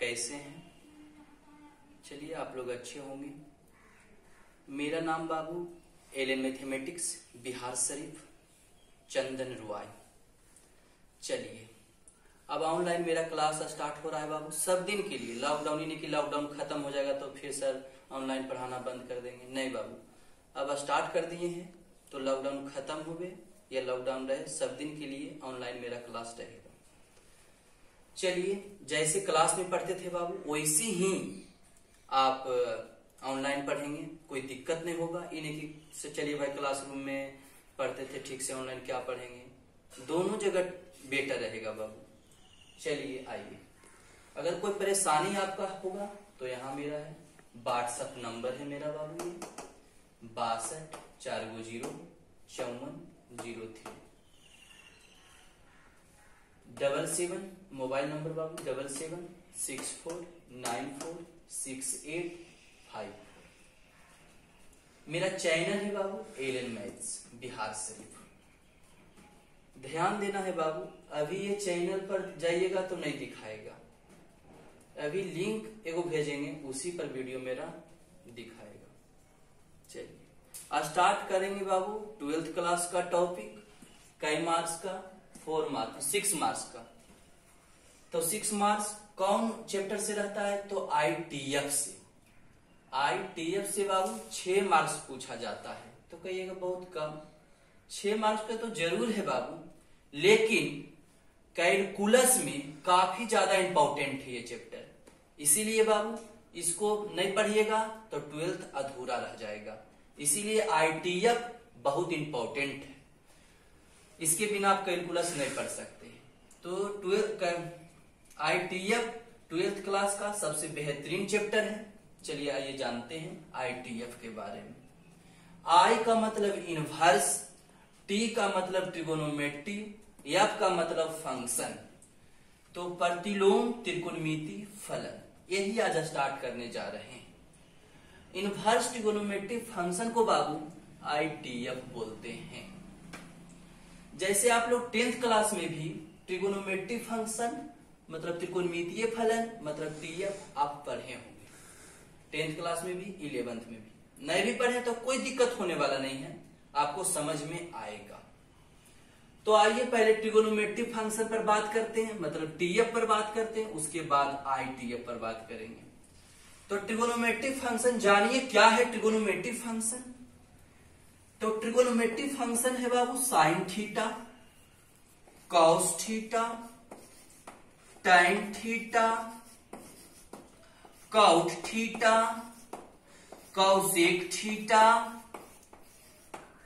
कैसे हैं? चलिए आप लोग अच्छे होंगे। मेरा नाम बाबू एलएन मैथमेटिक्स बिहार शरीफ चंदन रुआई। चलिए अब ऑनलाइन मेरा क्लास स्टार्ट हो रहा है बाबू, सब दिन के लिए। लॉकडाउन ही नहीं कि लॉकडाउन खत्म हो जाएगा तो फिर सर ऑनलाइन पढ़ाना बंद कर देंगे, नहीं बाबू। अब स्टार्ट कर दिए हैं तो लॉकडाउन खत्म हो गए या लॉकडाउन रहे, सब दिन के लिए ऑनलाइन मेरा क्लास रहेगा। चलिए जैसे क्लास में पढ़ते थे बाबू वैसे ही आप ऑनलाइन पढ़ेंगे, कोई दिक्कत नहीं होगा। ये नहीं कि चलिए भाई क्लासरूम में पढ़ते थे ठीक से ऑनलाइन क्या पढ़ेंगे, दोनों जगह बेटर रहेगा बाबू। चलिए आइए, अगर कोई परेशानी आपका होगा तो यहाँ मेरा है व्हाट्सएप नंबर है मेरा बाबू, ये 62405403 77 मोबाइल नंबर बाबू 7764946854। मेरा चैनल है बाबू एलएन मैथ्स बिहार शरीफ। ध्यान देना है बाबू, अभी ये चैनल पर जाइएगा तो नहीं दिखाएगा, अभी लिंक एगो भेजेंगे उसी पर वीडियो मेरा दिखाएगा। चलिए स्टार्ट करेंगे बाबू 12th क्लास का टॉपिक। कई मार्क्स का? 4 मार्क्स, 6 मार्क्स का। तो 6 मार्क्स कौन चैप्टर से रहता है? तो आईटीएफ से। आईटीएफ से बाबू 6 मार्क्स पूछा जाता है। तो कहिएगा बहुत कम, 6 मार्क्स का तो जरूर है बाबू, लेकिन कैलकुलस में काफी ज्यादा इंपॉर्टेंट है ये चैप्टर। इसीलिए बाबू इसको नहीं पढ़िएगा तो 12th अधूरा रह जाएगा। इसीलिए आईटीएफ बहुत इंपॉर्टेंट है, इसके बिना आप कैलकुलस नहीं पढ़ सकते। तो आईटीएफ 12th क्लास का सबसे बेहतरीन चैप्टर है। चलिए आइए जानते हैं आईटीएफ के बारे में। आई का मतलब इनवर्स, टी का मतलब ट्रिगोनोमेट्री, एफ का मतलब फंक्शन। तो प्रतिलोम त्रिकोणमिति फलन, यही आज स्टार्ट करने जा रहे हैं। इनवर्स ट्रिगोनोमेट्री फंक्शन को बाबू आईटीएफ बोलते हैं। जैसे आप लोग 10th क्लास में भी ट्रिगोनोमेट्री फंक्शन मतलब त्रिकोणमितीय फलन मतलब टीएफ आप पढ़े होंगे 10th क्लास में भी, 11th में भी। नहीं भी पढ़े तो कोई दिक्कत होने वाला नहीं है, आपको समझ में आएगा। तो आइए पहले ट्रिगोनोमेट्री फंक्शन पर बात करते हैं, मतलब टीएफ पर बात करते हैं, उसके बाद आईटीएफ पर बात करेंगे। तो ट्रिगोनोमेट्री फंक्शन जानिए क्या है ट्रिगोनोमेट्री फंक्शन। तो ट्रिगोनोमेट्री फंक्शन है बाबू sine theta, cos theta, tan theta, cot theta, cosec theta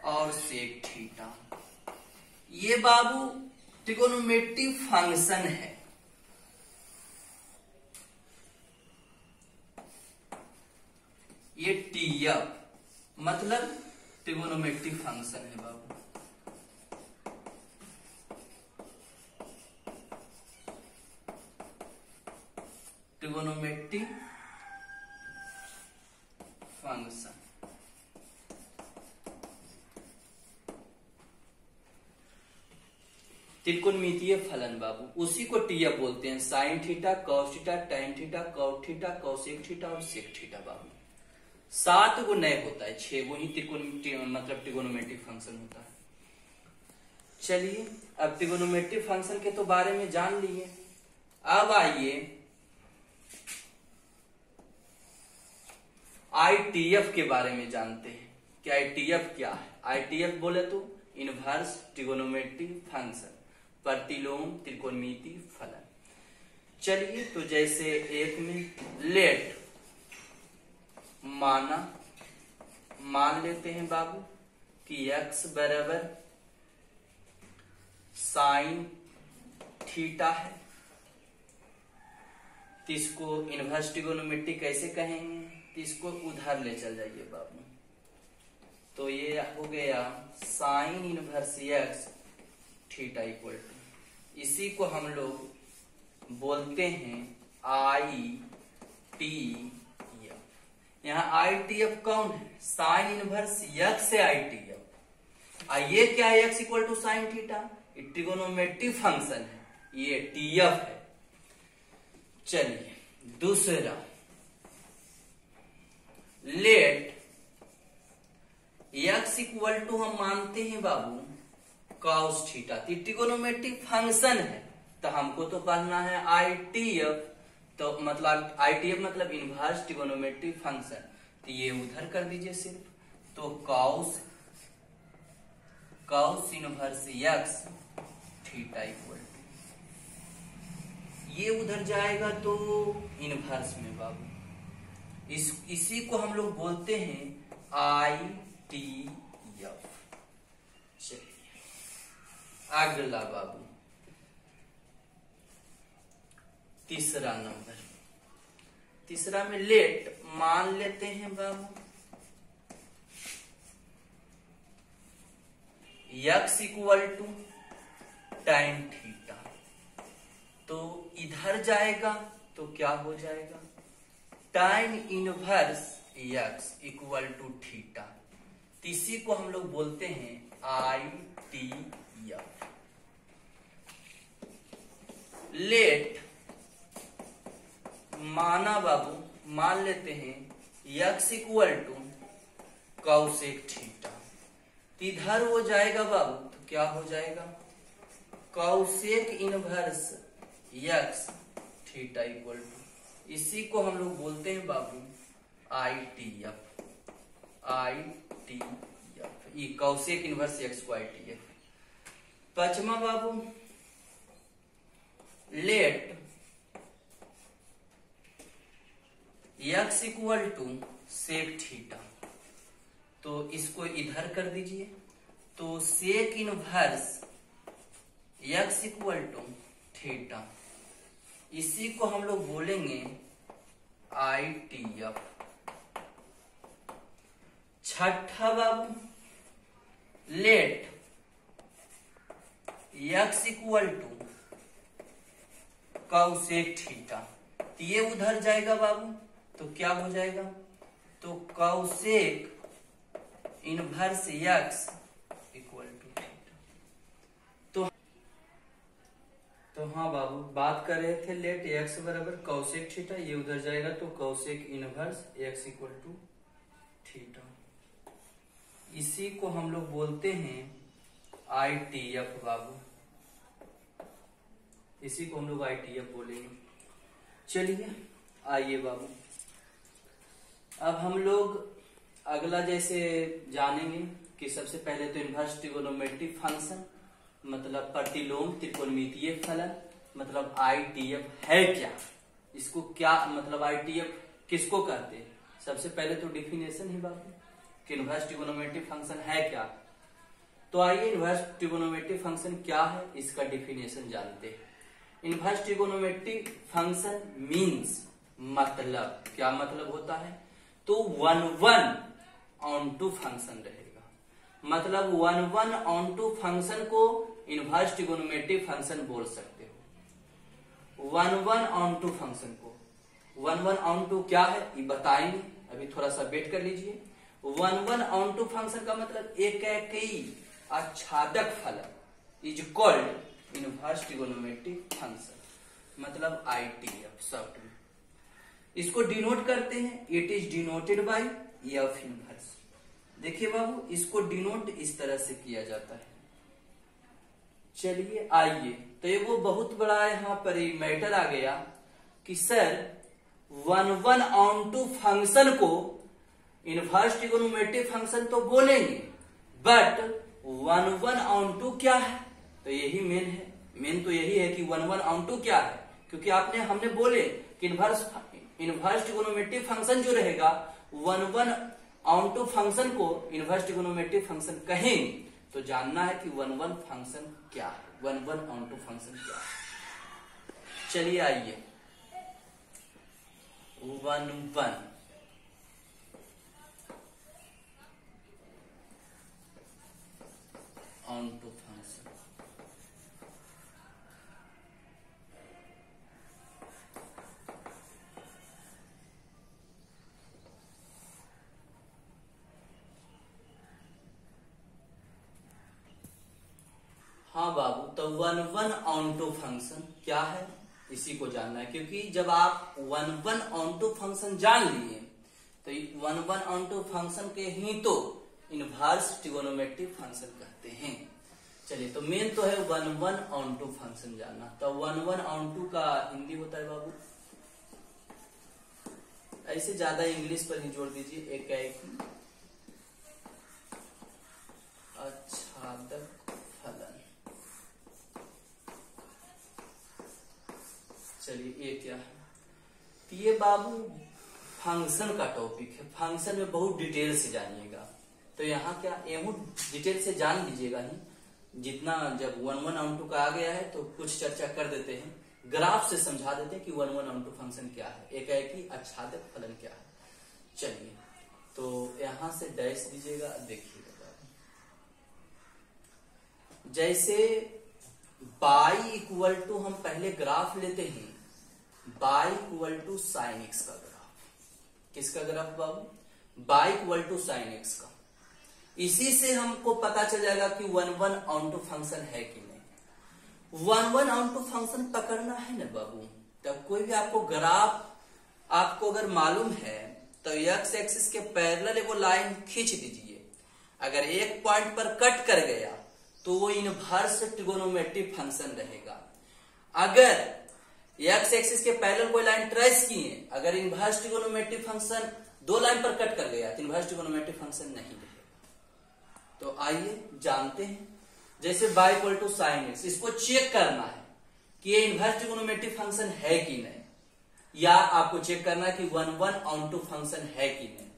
और सेक थीटा। ये बाबू ट्रिगोनोमेट्री फंक्शन है। ये टीएफ मतलब ट्रिगोनोमेट्री फंक्शन है बाबू। ट्रिगोनोमेट्री फंक्शन त्रिकोणमितीय फलन बाबू, उसी को टीएफ बोलते हैं। Sine theta, cos theta, tan theta, cot theta, cosec theta और सेक थीटा बाबू। 7 गो नए होता है, 6 गो ही मतलब ट्रिगोनोमेट्री फंक्शन होता है। चलिए अब ट्रिगोनोमेट्री फंक्शन के तो बारे में जान लिए, अब आइए आईटीएफ के बारे में जानते हैं कि आईटीएफ क्या है। आईटीएफ बोले तो इनवर्स ट्रिगोनोमेट्री फंक्शन, प्रतिलोम त्रिकोणमिति फलन। चलिए तो जैसे एक में लेट मान लेते हैं बाबू कि x बराबर साइन थीटा है, तो इसको इनवर्स ट्रिगोनोमेट्री कैसे कहेंगे, तो इसको उधर ले चल जाइए बाबू। तो ये हो गया sine inverse x theta equal to, इसी को हम लोग बोलते हैं आई टी एफ। यहाँ आई टी एफ कौन है? साइन इनवर्स x से आई टी एफ। ये क्या है? x equal to sine theta, trigonometry function है, ये टी एफ है। चलिए दूसरा, लेट x इक्वल टू हम मानते हैं बाबू कॉस थीटा, ट्रिगोनोमेट्रिक फंक्शन है तो हमको तो करना है आईटीएफ, तो मतलब आईटीएफ मतलब इनवर्स ट्रिगोनोमेट्रिक फंक्शन, तो ये उधर कर दीजिए सिर्फ, तो cos inverse x theta equal to, ये उधर जाएगा तो इनवर्स में बाबू, इसी को हम लोग बोलते हैं आईटीएफ। चलिए अगला बाबू, तीसरा नंबर, तीसरा में लेट मान लेते हैं बाबू x equal to tan theta, तो इधर जाएगा तो क्या हो जाएगा, tan inverse x equal to theta, इसी को हम लोग बोलते हैं आईटीएफ। लेट माना बाबू, मान लेते हैं x equal to cosec theta, इधर वो जाएगा बाबू तो क्या हो जाएगा, cosec inverse x theta equal to, इसी को हम लोग बोलते हैं बाबू आईटीएफ। ये कॉसेक इनवर्स x को आईटीएफ। पांचवा बाबू, let x equal to sec theta, तो इसको इधर कर दीजिए, तो sec inverse x equal to theta, इसी को हम लोग बोलेंगे आईटीएफ। छठा बाबू, let x equal to cosec theta, तो ये उधर जाएगा बाबू तो क्या हो जाएगा, तो cosec inverse x equal to theta. तो हाँ बाबू, बात कर रहे थे लेट x बराबर कॉसेक थीटा, ये उधर जाएगा तो cosec inverse x equal to theta, इसी को हम लोग बोलते हैं आईटीएफ बाबू, इसी को हम लोग आईटीएफ बोलेंगे। चलिए आइए बाबू, अब हम लोग अगला जैसे जानेंगे कि सबसे पहले तो इनवर्स ट्रिगोनोमेट्रिक फंक्शन मतलब प्रतिलोम त्रिकोणमितीय फलन मतलब आईटीएफ है क्या, इसको क्या मतलब आईटीएफ किसको कहते हैं। सबसे पहले तो डिफिनेशन ही बाबू कि इनवर्स ट्रिगोनोमेट्रिक फंक्शन है क्या, तो आइए इनवर्स ट्रिगोनोमेट्रिक फंक्शन क्या है इसका डिफिनेशन जानते हैं। इनवर्स ट्रिगोनोमेट्रिक फंक्शन मीन्स मतलब क्या मतलब होता है, तो 1/1 फंक्शन रहेगा, मतलब 1/1 फंक्शन को इनवर्स ट्रिगोनोमेट्रिक फंक्शन बोल सकते हो। 1/1 फंक्शन को 1/1 क्या है ये बताएंगे, अभी थोड़ा सा वेट कर लीजिए। 1/1 फंक्शन का मतलब एक आच्छादक फलन is called inverse trigonometric function मतलब आईटीएफ शॉर्ट में। इसको डिनोट करते हैं, it is denoted by F inverse. देखिए बाबू, इसको डिनोट इस तरह से किया जाता है। चलिए आइए, तो ये वो बहुत बड़ा यहाँ पर मैटर आ गया कि सर 1/1 फंक्शन को इनवर्स ट्रिगोनोमेट्रिक फंक्शन तो बोलेंगे, बट 1/1 क्या है, तो यही मेन है। मेन तो यही है कि 1/1 क्या है, क्योंकि हमने बोले कि इनवर्स ट्रिगोनोमेट्रिक फंक्शन जो रहेगा 1/1 फंक्शन को इनवर्स ट्रिगोनोमेट्रिक फंक्शन कहेंगे, तो जानना है कि 1/1 फंक्शन क्या है, 1/1 फंक्शन क्या है। चलिए आइए, 1/1 फंक्शन हाँ बाबू, तो 1/1 फंक्शन क्या है, इसी को जानना है, क्योंकि जब आप 1/(1/2) फंक्शन जान लिए तो 1/(1/2) फंक्शन के ही तो इनवर्स ट्रिगोनोमेट्रिक फंक्शन कहते हैं। चलिए, तो मेन तो है 1/(1/2) फंक्शन जानना। तो 1/(1/2) का हिंदी होता है बाबू, ऐसे ज्यादा इंग्लिश पर ही जोड़ दीजिए, एक आच्छादक फलन। चलिए, ये क्या है? तो ये बाबू फंक्शन का टॉपिक है, फंक्शन में बहुत डिटेल से जानिएगा। तो यहाँ क्या एमू डिटेल से जान लीजिएगा ही, जितना जब 1/(1/2) का आ गया है तो कुछ चर्चा कर देते हैं, ग्राफ से समझा देते हैं कि 1/(1/2) फंक्शन क्या है, एकाएकी आच्छादक फलन क्या है। चलिए, तो यहां से डैश दीजिएगा, देखिएगा जैसे y हम पहले ग्राफ लेते हैं, y sin x का ग्राफ। किसका ग्राफ बाबू? y sin x का। इसी से हमको पता चल जाएगा कि 1/(1/2) फंक्शन है कि नहीं। 1/(1/2) फंक्शन पकड़ना है ना बाबू, तब कोई भी आपको ग्राफ आपको अगर मालूम है तो x एक्सिस के पैरेलल एगो लाइन खींच दीजिए। अगर एक पॉइंट पर कट कर गया तो वो इनवर्स ट्रिगोनोमेट्रिक फंक्शन रहेगा। अगर x एक्सिस के पैरेलल कोई लाइन ट्रेस किए, अगर इनवर्स ट्रिगोनोमेट्रिक फंक्शन दो लाइन पर कट कर गया तो इनवर्स ट्रिगोनोमेट्रिक फंक्शन नहीं रहेगा। तो आइए जानते हैं, जैसे y sin x, इसको चेक करना है कि ये इनवर्स ट्रिगोनोमेट्रिक फंक्शन है कि नहीं, या आपको चेक करना है कि 1/(1/2) फंक्शन है कि नहीं।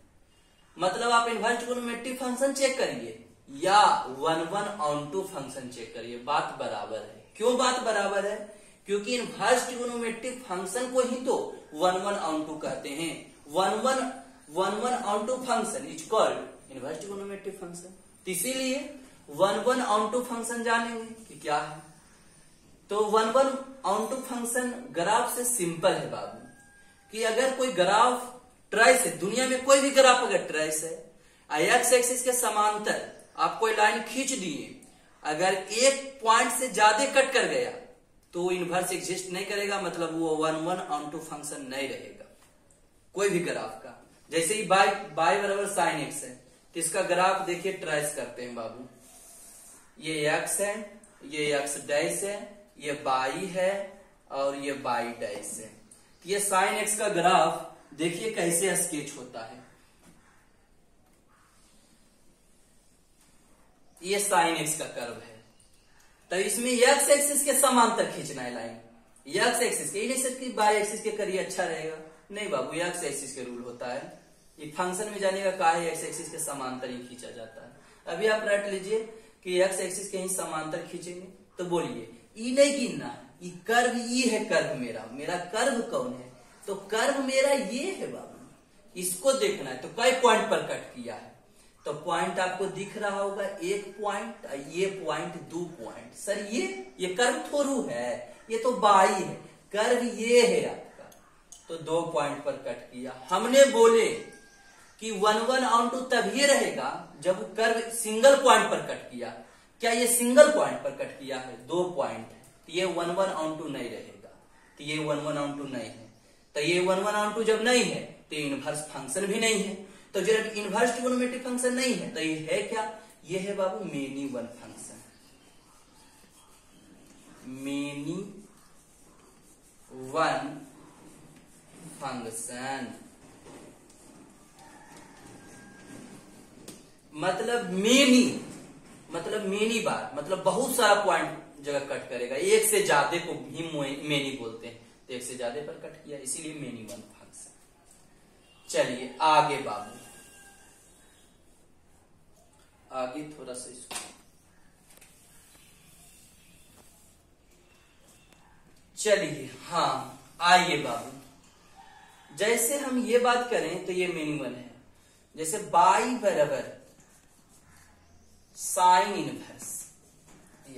मतलब आप इनवर्स ट्रिगोनोमेट्रिक फंक्शन चेक करिए या 1/(1/2) फंक्शन चेक करिए, बात बराबर है। क्यों बात बराबर है? क्योंकि इनवर्स ट्रिगोनोमेट्रिक फंक्शन को ही तो 1/(1/2) कहते हैं। 1/(1/2) function is called inverse trigonometric function. इसीलिए 1/(1/2) फंक्शन जानेंगे कि क्या है। तो 1/(1/2) फंक्शन ग्राफ से सिंपल है बाबू, कि अगर कोई ग्राफ ट्रेस है, दुनिया में कोई भी ग्राफ अगर ट्रेस है, x एक्सिस के समांतर आप कोई लाइन खींच दिए, अगर एक पॉइंट से ज्यादा कट कर गया तो वो इनवर्स एग्जिस्ट नहीं करेगा, मतलब वो 1/(1/2) फंक्शन नहीं रहेगा कोई भी ग्राफ का। जैसे ही y sin x है, तो इसका ग्राफ देखिए, ट्रेस करते हैं बाबू। ये x है, ये x डैश है, ये y है और ये y डैश है। ये sin x का ग्राफ देखिए कैसे स्केच होता है। ये sin x का कर्व है, तो इसमें x एक्सिस के समांतर खींचना है लाइन। x एक्सिस के, नहीं सकती y एक्सिस के करिए अच्छा रहेगा, नहीं बाबू, x एक्सिस के रूल होता है। ये फंक्शन में जानेगा का है x एक्सिस के समांतर ही खींचा जाता है। अभी आप रट लीजिए कि x एक्सिस के ही समांतर खींचेंगे, तो बोलिए ई नहीं गिनना है, ये कर्व ई है, कर्व मेरा कर्व कौन है? तो कर्व मेरा ये है बाबू, इसको देखना है। तो कई पॉइंट पर कट किया है, तो पॉइंट आपको दिख रहा होगा, एक पॉइंट, ये पॉइंट, 2 पॉइंट। सर ये कर्व थोड़ू है, ये तो बाई है, कर्व ये है आपका। तो 2 पॉइंट पर कट किया। हमने बोले कि 1/(1/2) तभी रहेगा जब कर्व सिंगल पॉइंट पर कट किया। क्या ये सिंगल पॉइंट पर कट किया है? 2 पॉइंट है, तो ये 1/(1/2) नहीं रहेगा, तो ये 1/(1/2) नहीं है। तो ये 1/(1/2) जब नहीं है तो इनवर्स फंक्शन भी नहीं है। तो जब इनवर्स ट्रिगोनोमेट्रिक फंक्शन नहीं है तो ये है क्या? ये है बाबू many one function. Many one function मतलब मेनी बार, मतलब बहुत सारा पॉइंट जगह कट करेगा, एक से ज्यादा को भी मेनी बोलते हैं। तो एक से ज्यादा पर कट किया, इसीलिए मेनी वन फंक्शन। चलिए आगे बाबू, आगे थोड़ा सा इसको चलिए, हाँ आइए बाबू, जैसे हम ये बात करें तो ये मेनी वन है। जैसे बाई बराबर साइन इनवर्स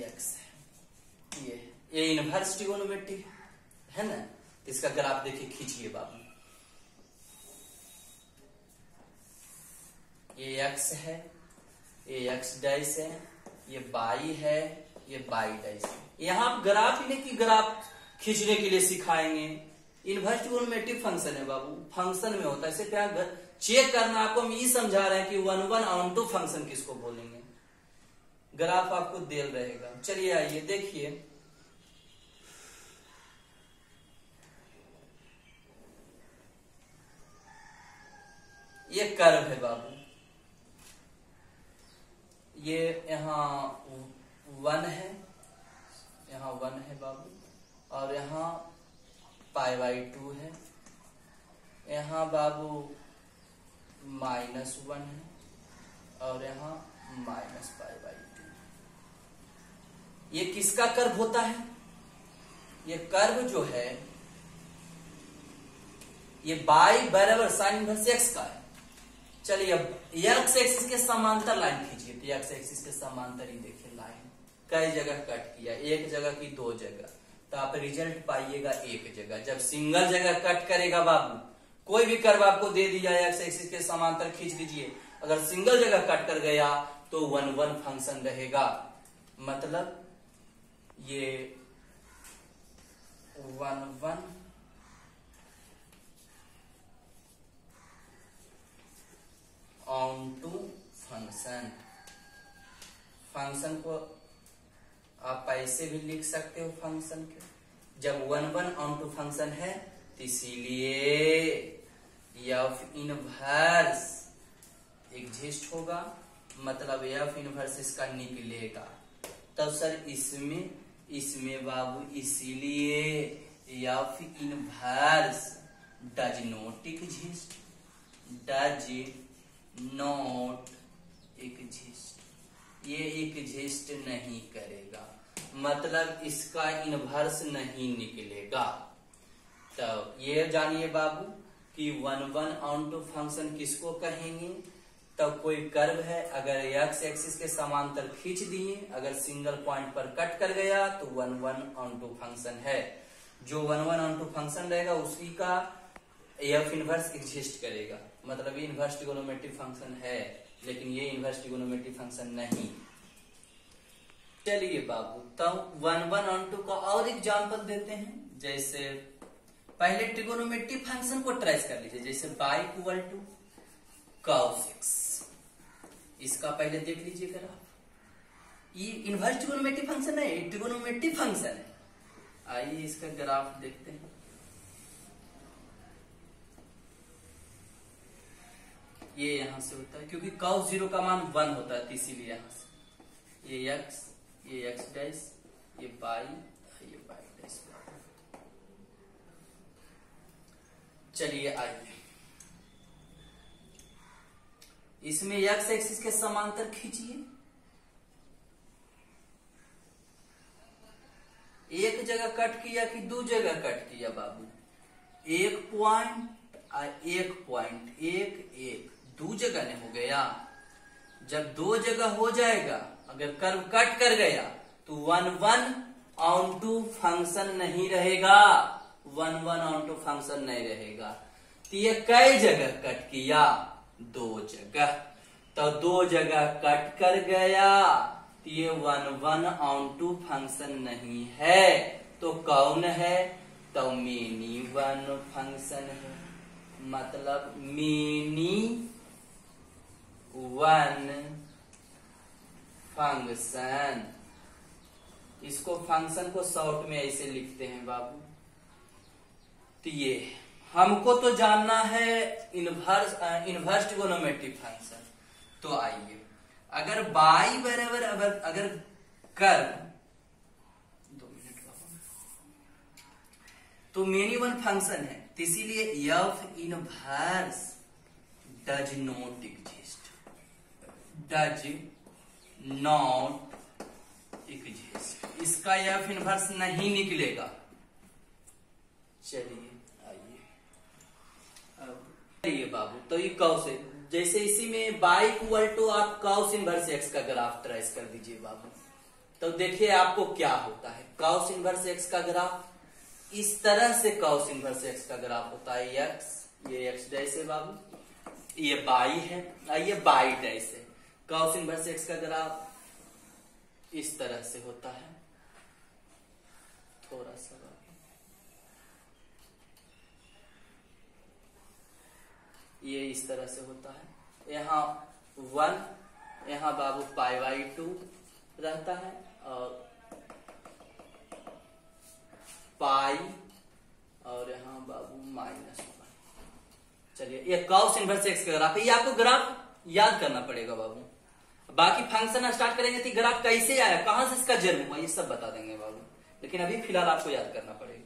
एक्स है, ये इनवर्स ट्रिगोनोमेट्रिक है ना। इसका ग्राफ देखिए, खींचिए बाबू, ये एक्स है, ये एक्स डैश है, ये बाई है, ये बाई डैश है। यहां आप ग्राफ ही नहीं कि ग्राफ खींचने के लिए सिखाएंगे। इनवर्स ट्रिगोनोमेट्रिक फंक्शन है बाबू, फंक्शन में होता है। इसे क्या चेक करना, आपको हम ये समझा रहे हैं कि 1/(1/(2) फंक्शन किसको बोलेंगे। ग्राफ आपको दे रहेगा। चलिए आइए देखिए, ये कर्व है बाबू, ये यहाँ 1 है, यहाँ 1 है बाबू, और यहाँ π/2 है, यहाँ बाबू -1 है, और यहाँ -π/2। ये किसका कर्व होता है? ये कर्व जो है ये बाई बराबर साइन इनवर्स एक्स का है। चलिए अब एक्स एक्सिस के समांतर लाइन खींचिए, तो एक्स एक्सिस के समांतर ही देखिए लाइन कई जगह कट किया, एक जगह की 2 जगह, तो आप रिजल्ट पाइएगा एक जगह। जब सिंगल जगह कट करेगा बाबू, कोई भी कर्व आपको दे दिया एक्स एक्सिस के समांतर खींच लीजिए, अगर सिंगल जगह कट कर गया तो 1/1 फंक्शन रहेगा। मतलब ये 1/1 ऑन-टू फंक्शन। फंक्शन को आप ऐसे भी लिख सकते हो फंक्शन के, जब 1/1 ऑन-टू फंक्शन है तो इसीलिए एफ इनवर्स एग्जिस्ट होगा, मतलब एफ इनवर्स इसका निकलेगा। तब सर इसमें बाबू इसीलिए F inverse does not exist, does not exist, ये एग्जिस्ट नहीं करेगा, मतलब इसका इनवर्स नहीं निकलेगा। तब ये जानिए बाबू कि 1/1 ऑन-टू फंक्शन किसको कहेंगे? तब कोई कर्व है, अगर एक्स एक्सिस के समांतर खींच दिए, अगर सिंगल पॉइंट पर कट कर गया तो 1/1 ऑन-टू फंक्शन है। जो 1/1 ऑन-टू फंक्शन रहेगा उसी का एफ इनवर्स एग्जिस्ट करेगा, मतलब ये इनवर्स ट्रिगोनोमेट्रिक फंक्शन है, लेकिन ये इनवर्स ट्रिगोनोमेट्रिक फंक्शन नहीं। चलिए बाबू, तब 1/1 ऑन-टू का और एग्जांपल देते हैं। जैसे पहले ट्रिगोनोमेट्रिक फंक्शन को ट्रेस कर लीजिए, जैसे y = cos x, इसका पहले देख लीजिए ग्राफ। ये इनवर्स ट्रिगोनोमेट्रिक फंक्शन है, ट्रिगोनोमेट्रिक फंक्शन है। आइए इसका ग्राफ देखते हैं। ये यहां से होता है, क्योंकि cos 0 का मान 1 होता है, इसीलिए यहां से ये x, ये x डैश, ये y, ये y डैश। चलिए आइए, इसमें एक्स एक्सिस के समांतर खींचिए, एक जगह कट किया कि 2 जगह कट किया बाबू? एक पॉइंट, एक 2 जगह ने हो गया। जब 2 जगह हो जाएगा, अगर कर्व कट कर गया तो 1/1 ऑन-टू फंक्शन नहीं रहेगा, 1/1 ऑन-टू फंक्शन नहीं रहेगा। तो ये कई जगह कट किया? 2 जगह, तो 2 जगह कट कर गया तो ये 1/1 ऑन-टू फंक्शन नहीं है, तो कौन है? तो मेनी वन फंक्शन है, मतलब मेनी वन फंक्शन। इसको फंक्शन को शॉर्ट में ऐसे लिखते हैं बाबू। तो ये हमको तो जानना है इनवर्स ट्रिगोनोमेट्रिक फंक्शन। तो आइए, अगर y बराबर अगर कर्व 2 मिनट तो मेनी वन फंक्शन है, तो इसीलिए F inverse does not exist, does not exist, इसका एफ इनवर्स नहीं निकलेगा। चलिए ये बाबू, तो ये कॉस है, जैसे इसी में y = आप cos इनवर्स x का ग्राफ ट्रेस कर दीजिए बाबू। तो देखिए आपको क्या होता है। cos इनवर्स x का ग्राफ इस तरह से cos इनवर्स x का ग्राफ होता है। x, ये x डैश है बाबू, ये y है, ये y डैश है। cos इनवर्स x का ग्राफ इस तरह से होता है। थोड़ा सा ये इस तरह से होता है। यहाँ 1, यहाँ बाबू π/2 रहता है और पाई और यहाँ बाबू -1। चलिए ये कॉस इनवर्स एक्स का ग्राफ है, ये आपको ग्राफ याद करना पड़ेगा बाबू। बाकी फंक्शन स्टार्ट करेंगे तो ग्राफ कैसे आया, कहां से इसका जन्म हुआ, ये सब बता देंगे बाबू, लेकिन अभी फिलहाल आपको याद करना पड़ेगा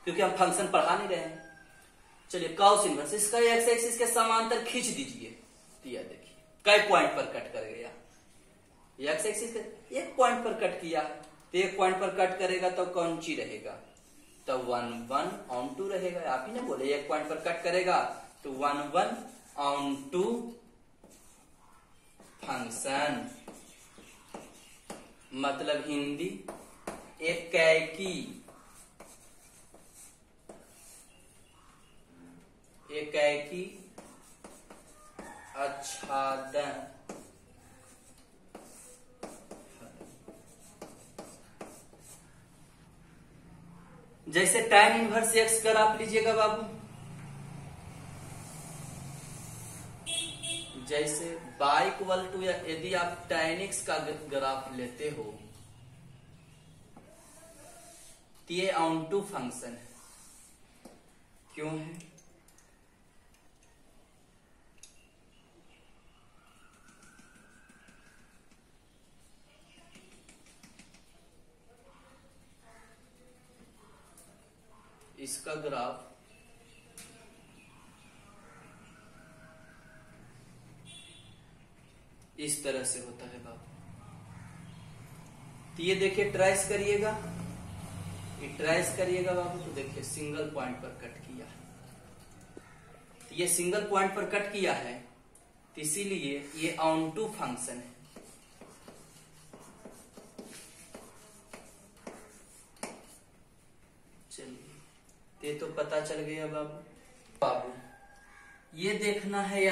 क्योंकि हम फंक्शन पढ़ा नहीं रहे हैं। चलिए कॉस इनवर्स, इसका एक्स एक्सिस के समांतर खींच दीजिए, दिया देखिए कई पॉइंट पर कट कर गया। एक्स एक्सिस के एक पॉइंट पर कट किया, तो एक पॉइंट पर कट करेगा तो कौन सी रहेगा, तो 1/1/2 रहेगा। आप ही ने बोले एक पॉइंट पर कट करेगा तो 1/1/2 फंक्शन, मतलब हिंदी एकाकी आच्छादन। जैसे tan इनवर्स एक्स ग्राफ लीजिएगा बाबू, जैसे y या यदि आप tan x का ग्राफ लेते हो तो ये ऑन2 फंक्शन है। क्यों है, इसका ग्राफ इस तरह से होता है बाबू। तो ये देखिए ट्रेस करिएगा, ये ट्रेस करिएगा बाबू, तो देखिए सिंगल पॉइंट पर कट किया है, तो ये सिंगल पॉइंट पर कट किया है, तो इसीलिए ये ऑन2 फंक्शन है। चलिए ये तो पता चल गया बाबू। ये देखना है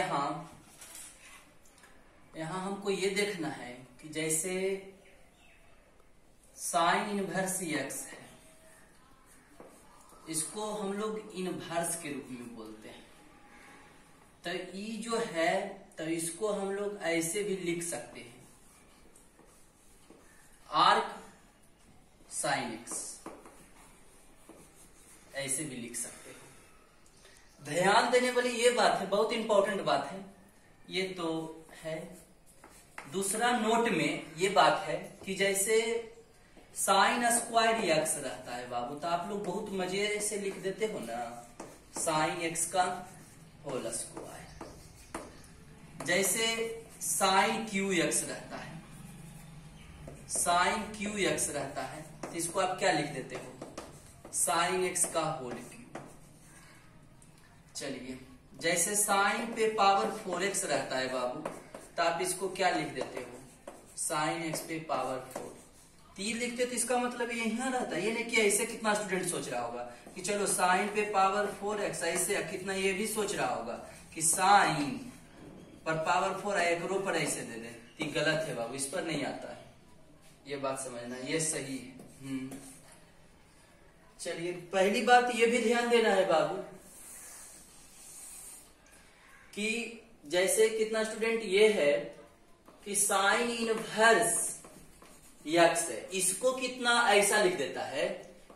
यहाँ हमको ये देखना है कि जैसे साइन इनवर्स एक्स है, इसको हम लोग इनवर्स के रूप में बोलते हैं, तो ई जो है तो इसको हम लोग ऐसे भी लिख सकते हैं, आर्क साइन एक्स, ऐसे भी लिख सकते हैं। ध्यान देने वाली ये बात है, बहुत इंपॉर्टेंट बात है ये तो है। दूसरा नोट में ये बात है कि जैसे साइन स्क्वायर एक्स रहता है बाबू, तो आप लोग बहुत मजे से लिख देते हो ना, साइन एक्स का होल स्क्वायर। जैसे साइन क्यू एक्स रहता है, साइन क्यू एक्स रहता है, तो इसको आप क्या लिख देते हो, साइन एक्स का होल क्यू। चलिए जैसे साइन पे पावर 4x रहता है बाबू, तो आप इसको क्या लिख देते हो, साइन एक्स पे पावर 4। 3 लिखते तो इसका मतलब यही रहता है, ये नहीं कि ऐसे कितना स्टूडेंट सोच रहा होगा कि चलो साइन पे पावर 4x ऐसे, कितना ये भी सोच रहा होगा कि साइन पर पावर 4 एक रो पर ऐसे दे दे, तो गलत है बाबू, इस पर नहीं आता है, ये बात समझना, ये सही है। चलिए पहली बात ये भी ध्यान देना है बाबू कि जैसे कितना स्टूडेंट ये है कि साइन इनवर्स एक्स है, इसको कितना ऐसा लिख देता है,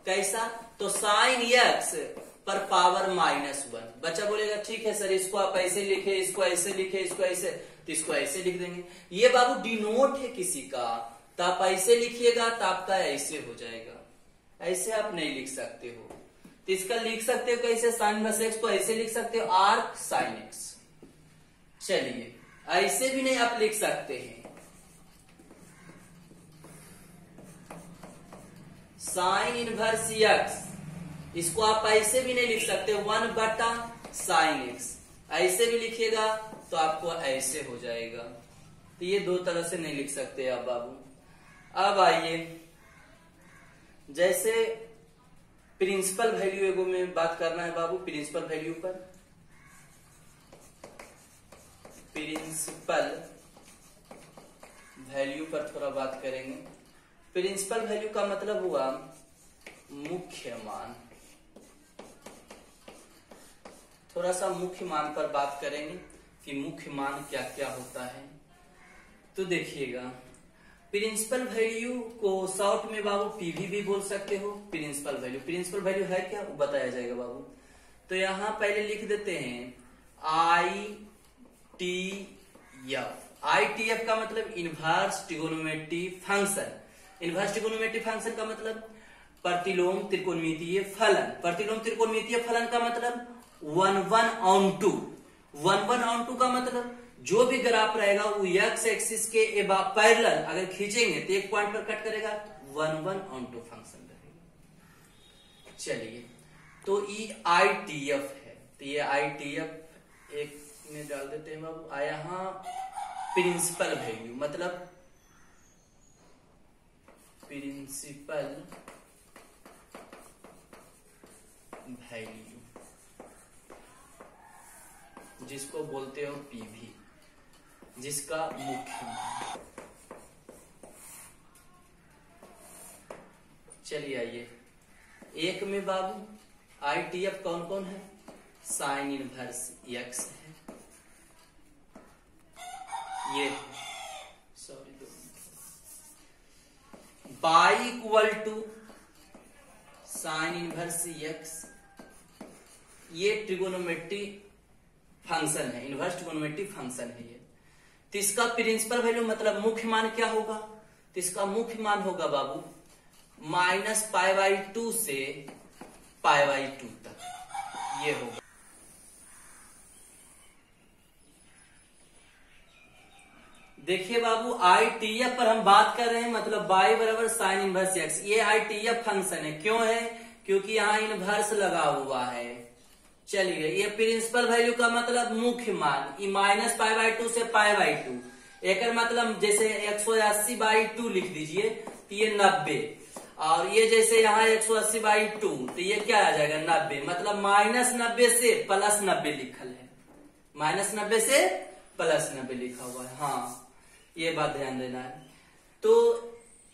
कैसा, तो साइन एक्स पर पावर -1। बच्चा बोलेगा ठीक है सर, इसको आप ऐसे लिखे, इसको ऐसे लिखे, इसको ऐसे, तो इसको ऐसे लिख देंगे। ये बाबू डिनोट है किसी का, तो आप ऐसे लिखिएगा तो आपका ऐसे हो जाएगा, ऐसे आप नहीं लिख सकते हो। तो इसका लिख सकते हो कैसे, साइन इनवर्स एक्स को ऐसे लिख सकते हो, आर्क साइन एक्स। चलिए ऐसे भी नहीं आप लिख सकते हैं, साइन इनवर्स एक्स, इसको आप ऐसे भी नहीं लिख सकते 1/sin x, ऐसे भी लिखिएगा तो आपको ऐसे हो जाएगा। तो ये दो तरह से नहीं लिख सकते आप बाबू। अब आइए जैसे प्रिंसिपल वैल्यू एगो में बात करना है बाबू, प्रिंसिपल वैल्यू पर, प्रिंसिपल वैल्यू पर थोड़ा बात करेंगे। प्रिंसिपल वैल्यू का मतलब हुआ मुख्य मान। थोड़ा सा मुख्य मान पर बात करेंगे कि मुख्य मान क्या क्या होता है। तो देखिएगा, प्रिंसिपल वैल्यू को शॉर्ट में बाबू पीवी भी बोल सकते हो। प्रिंसिपल वैल्यू है क्या, वो बताया जाएगा बाबू। तो यहां पहले लिख देते हैं ITF का मतलब inverse trigonometric function. Inverse trigonometric function का मतलब प्रतिलोम त्रिकोणमितीय फलन। प्रतिलोम त्रिकोणमितीय फलन का मतलब 1/2। 1/2 का मतलब जो भी ग्राफ रहेगा वो एक्स एक्सिस के पैरेलल अगर खींचेंगे तो एक पॉइंट पर कट करेगा, 1/2 फंक्शन रहेगा। चलिए, तो ये ITF है। तो ये ITF एक में डाल देते हैं बाबू। आया यहां प्रिंसिपल वैल्यू मतलब प्रिंसिपल वैल्यू जिसको बोलते हो पीवी, जिसका मुख्य मान। चलिए आइए, एक में बाबू ITF कौन कौन है, साइन इनवर्स एक्स है, ये sorry y equal to sine inverse x, ये ट्रिगोनोमेट्रिक फंक्शन है, इनवर्स ट्रिगोनोमेट्रिक फंक्शन है ये। तो इसका प्रिंसिपल वैल्यू मतलब मुख्य मान क्या होगा, तो इसका मुख्य मान होगा बाबू -π/2 से π/2 तक, ये होगा। देखिए बाबू, ITF पर हम बात कर रहे हैं, मतलब y बराबर साइन इनवर्स एक्स। ये ITF फंक्शन है, क्यों है, क्योंकि यहाँ इनवर्स लगा हुआ है। चलिए, ये प्रिंसिपल वैल्यू का मतलब मुख्य मान, -π/2 से π/2। एक मतलब जैसे 180/2 लिख दीजिए तो ये 90, और ये जैसे यहाँ 180/2 तो ये क्या आ जाएगा 90, मतलब -90 से +90 लिखल है, -90 से +90 लिखा हुआ है। हाँ, ये बात ध्यान देना है। तो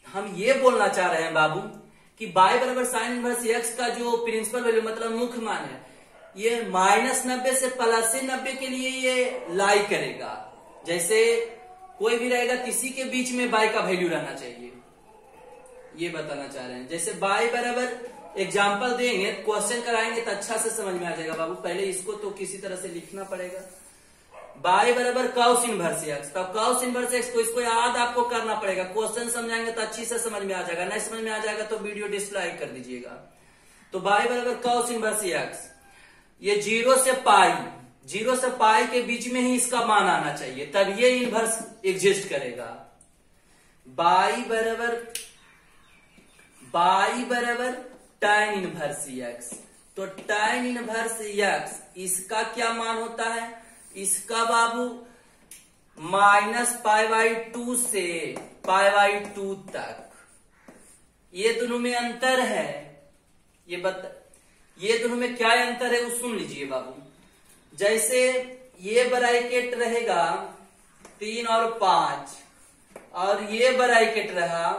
हम ये बोलना चाह रहे हैं बाबू कि y बराबर साइन इनवर्स एक्स का जो प्रिंसिपल वैल्यू मतलब मुख्य मान है, ये -90 से +90 के लिए ये लाई करेगा। जैसे कोई भी रहेगा, किसी के बीच में y का वैल्यू रहना चाहिए, ये बताना चाह रहे हैं। जैसे y बराबर एग्जाम्पल देंगे, क्वेश्चन कराएंगे तो अच्छा से समझ में आ जाएगा बाबू। पहले इसको तो किसी तरह से लिखना पड़ेगा। y बराबर कॉस इनवर्स एक्स, तब कॉस इनवर्स एक्स को इसको याद आपको करना पड़ेगा। क्वेश्चन समझाएंगे तो अच्छी से समझ में आ जाएगा, नहीं समझ में आ जाएगा तो वीडियो डिसलाइक कर दीजिएगा। तो y बराबर कॉस इनवर्स एक्स, ये 0 से पाई के बीच में ही इसका मान आना चाहिए, तब ये इनवर्स एग्जिस्ट करेगा। y बराबर tan इनवर्स एक्स, तो tan इनवर्स एक्स इसका क्या मान होता है, इसका बाबू -π/2 से π/2 तक। ये दोनों में अंतर है, ये दोनों में क्या अंतर है वो सुन लीजिए बाबू। जैसे ये ब्रैकेट रहेगा 3 और 5, और ये ब्रैकेट रहा,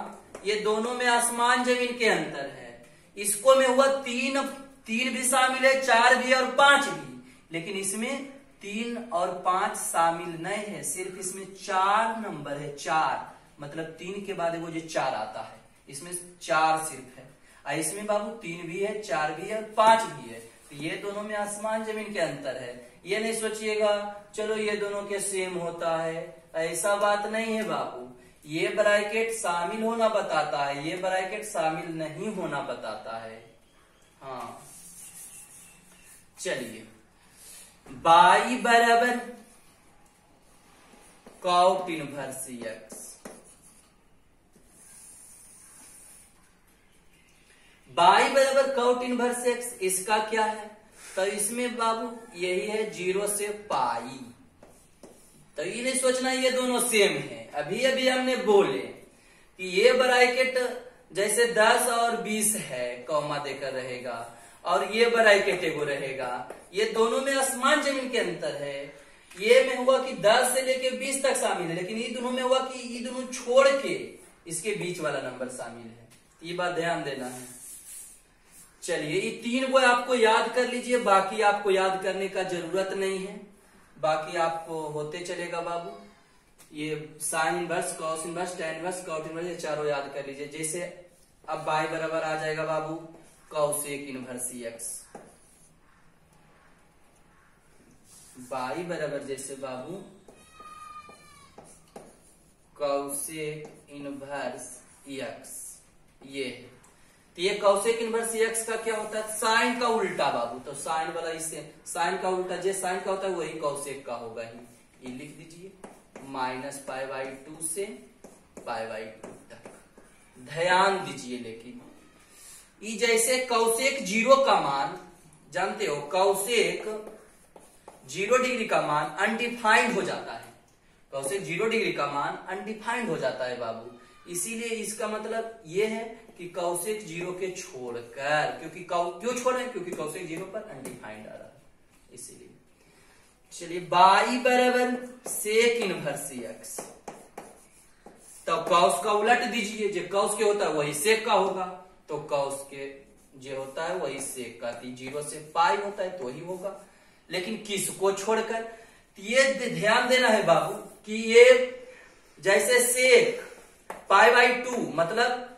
ये दोनों में आसमान जमीन के अंतर है। इसको में हुआ 3 भी शामिल है, 4 भी और 5 भी, लेकिन इसमें 3 और 5 शामिल नहीं है, सिर्फ इसमें 4 नंबर है। 4 मतलब 3 के बाद वो जो 4 आता है, इसमें 4 सिर्फ है। और इसमें बाबू 3 भी है, 4 भी है और 5 भी है। तो ये दोनों में आसमान जमीन के अंतर है। ये नहीं सोचिएगा चलो ये दोनों के सेम होता है, ऐसा बात नहीं है बाबू। ये ब्रैकेट शामिल होना बताता है, ये ब्रैकेट शामिल नहीं होना बताता है। हाँ, चलिए, y बराबर कॉट इनवर्स एक्स, y बराबर कॉट इनवर्स एक्स, इसका क्या है, तो इसमें बाबू यही है 0 से पाई। तो ये नहीं सोचना ये दोनों सेम है। अभी हमने बोले कि ये ब्रैकेट जैसे 10 और 20 है, कॉमा देकर रहेगा, और ये ब्रैकेट एगो रहेगा, ये दोनों में आसमान जमीन के अंतर है। ये में हुआ कि 10 से लेके 20 तक शामिल है, लेकिन ये दोनों में हुआ कि ये दोनों छोड़ के इसके बीच वाला नंबर शामिल है। ये बात ध्यान देना है। चलिए ये 3 को आपको याद कर लीजिए, बाकी आपको याद करने का जरूरत नहीं है, बाकी आपको होते चलेगा बाबू। ये sine inverse, cos inverse, tan inverse, cot inverse, ये चारों याद कर लीजिए। जैसे अब बाई बराबर आ जाएगा बाबू कॉसेक इनवर्स एक्स, बाई बराबर जैसे बाबू कॉसेक इनवर्स एक्स, ये तो ये कॉसेक इनवर्स एक्स का क्या होता है, साइन का उल्टा बाबू। तो साइन वाला इससे साइन का उल्टा जो साइन का होता है वही कॉसेक का होगा ही। ये लिख दीजिए -π/2 से π/2 तक। ध्यान दीजिए लेकिन ये जैसे कॉसेक 0 का मान जानते हो, कॉसेक 0 डिग्री का मान अनडिफाइंड हो जाता है, कॉसेक 0 डिग्री का मान अनडिफाइंड हो जाता है बाबू। इसीलिए इसका मतलब ये है कि कॉसेक 0 के छोड़कर, क्योंकि क्यों छोड़ रहे हैं, क्योंकि कॉसेक 0 पर अनडिफाइंड आ रहा है इसीलिए। चलिए बाई बराबर सेक इनवर्स एक्स, तो कॉस का उलट दीजिए, जो कॉस के होता है वही सेक का होगा, तो कॉस के जो होता है वही सेक का, 0 से पाई होता है तो वही होगा। लेकिन किसको छोड़कर, ये ध्यान देना है बाबू कि ये जैसे सेक π/2 मतलब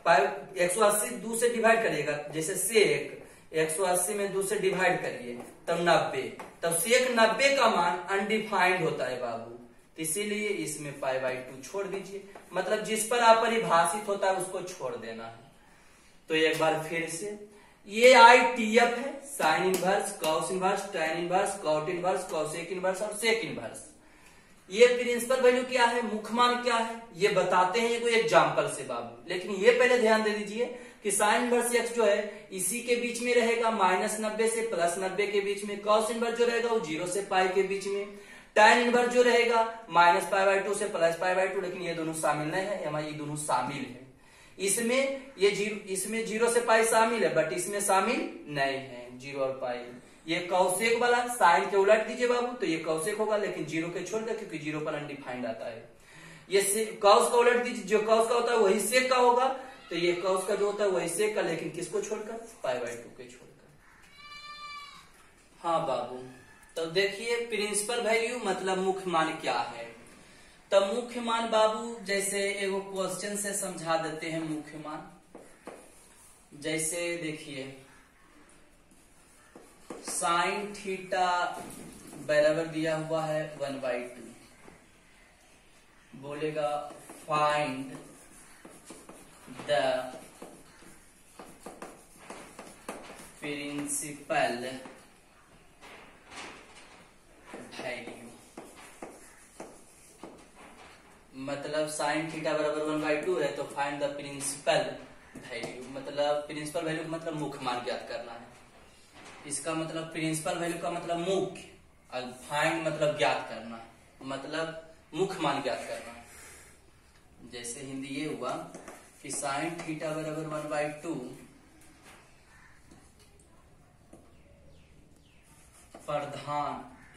180 2 से डिवाइड करिएगा, जैसे सेक 180 में 2 से डिवाइड करिए तब 90, तब सेक 90 का मान अनडिफाइंड होता है बाबू, तो इसीलिए इसमें π/2 छोड़ दीजिए, मतलब जिस पर आप परिभाषित होता है उसको छोड़ देना है। तो एक बार फिर से ये ITF है, sine inverse, cos inverse, tan inverse, cot inverse, cosec inverse और सेक इनवर्स। ये प्रिंसिपल वैल्यू क्या है, मुख्य मान क्या है, ये बताते हैं कोई एग्जांपल से बाबू। लेकिन ये पहले ध्यान दे दीजिए कि साइन इनवर्स एक्स जो है इसी के बीच में रहेगा, -90 से +90 के बीच में। कॉस इनवर्स जो रहेगा वो 0 से पाई के बीच में। टेन इनवर्स जो रहेगा -π/2 से +π/2, लेकिन ये दोनों शामिल नहीं है, हमारे ये दोनों शामिल है। इसमें ये 0, इसमें 0 से पाई शामिल है, बट इसमें शामिल नहीं है 0 और पाई। ये कॉसेक वाला साइन के उलट दीजिए बाबू, तो ये कॉसेक होगा, लेकिन 0 के छोड़ दे क्योंकि 0 पर अनडिफाइंड आता है। ये कॉस का उलट दीजिए, जो कॉस का होता है वही सेक का होगा, तो ये कॉस का जो होता है वही सेक का, लेकिन किसको छोड़कर, π/2 के छोड़कर। हाँ बाबू, तो देखिए प्रिंसिपल वैल्यू मतलब मुख्य मान क्या है। तो मुख्य मान बाबू जैसे एगो क्वेश्चन से समझा देते हैं मुख्य मान। जैसे देखिए साइन थीटा बराबर दिया हुआ है 1/2, बोलेगा फाइंड द प्रिंसिपल वैल्यू, मतलब साइन थीटा बराबर 1/2 है, तो फाइंड द प्रिंसिपल वैल्यू, मतलब प्रिंसिपल वैल्यू मतलब मुख्य मान ज्ञात करना है। इसका मतलब प्रिंसिपल वैल्यू का मतलब मुख्य, और फाइंड मतलब ज्ञात करना, मतलब मुख्य मान ज्ञात करना। जैसे हिंदी ये हुआ कि साइन थीटा बराबर 1/2 प्रधान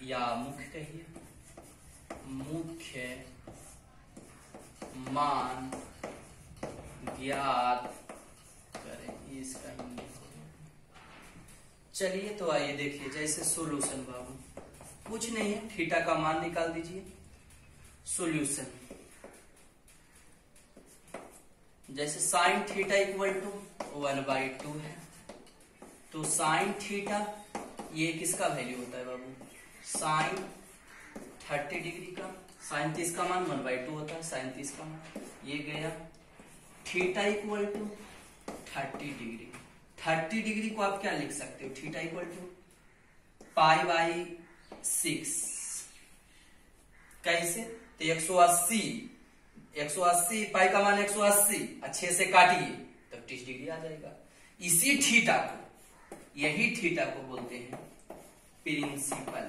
या मुख्य कहिए, मुख्य मान ज्ञात करें, इसका हिंदी। चलिए तो आइए देखिए, जैसे सोल्यूशन बाबू कुछ नहीं है, थीटा का मान निकाल दीजिए। सोल्यूशन जैसे साइन थीटा इक्वल टू 1/2 है, तो साइन थीटा ये किसका वैल्यू होता है बाबू, साइन 30 डिग्री का, साइन 30 का मान 1/2 होता है, साइन 30 का मान ये गया। Theta equal to 30 degree, 30 degree को आप क्या लिख सकते हो, थीटा इक्वल टू π/6। कैसे, तो 180 पाई का मान 180, 6 से काटिए तब 30 डिग्री आ जाएगा। इसी थीटा को, यही थीटा को बोलते हैं प्रिंसिपल।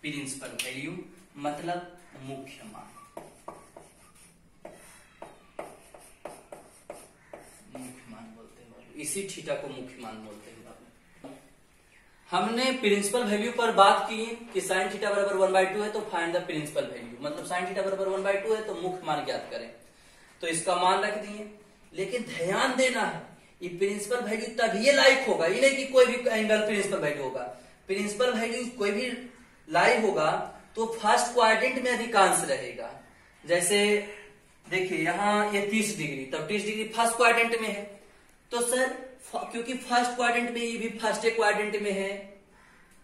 प्रिंसिपल वैल्यू मतलब मुख्य मान, मुख्य मान बोलते हैं, इसी थीटा को मुख्य मान बोलते हैं बाबू। हमने प्रिंसिपल वैल्यू पर बात की कि साइन थीटा बराबर 1/2 है तो फाइंड द प्रिंसिपल वैल्यू, मतलब साइन थीटा बराबर 1/2 है तो मुख्य मान ज्ञात करें, तो इसका मान रख दिए। लेकिन ध्यान देना है ये प्रिंसिपल वैल्यू तभी लाइक होगा, ये नहीं कि कोई भी एंगल प्रिंसिपल वैल्यू होगा। प्रिंसिपल वैल्यू कोई भी लाइक होगा तो फर्स्ट क्वाड्रेंट में अधिकांश रहेगा। जैसे देखिए यहाँ ये 30 डिग्री, तब 30 डिग्री फर्स्ट क्वाड्रेंट में है, तो सर क्योंकि फर्स्ट क्वाड्रेंट में ये भी फर्स्ट क्वाड्रेंट में है,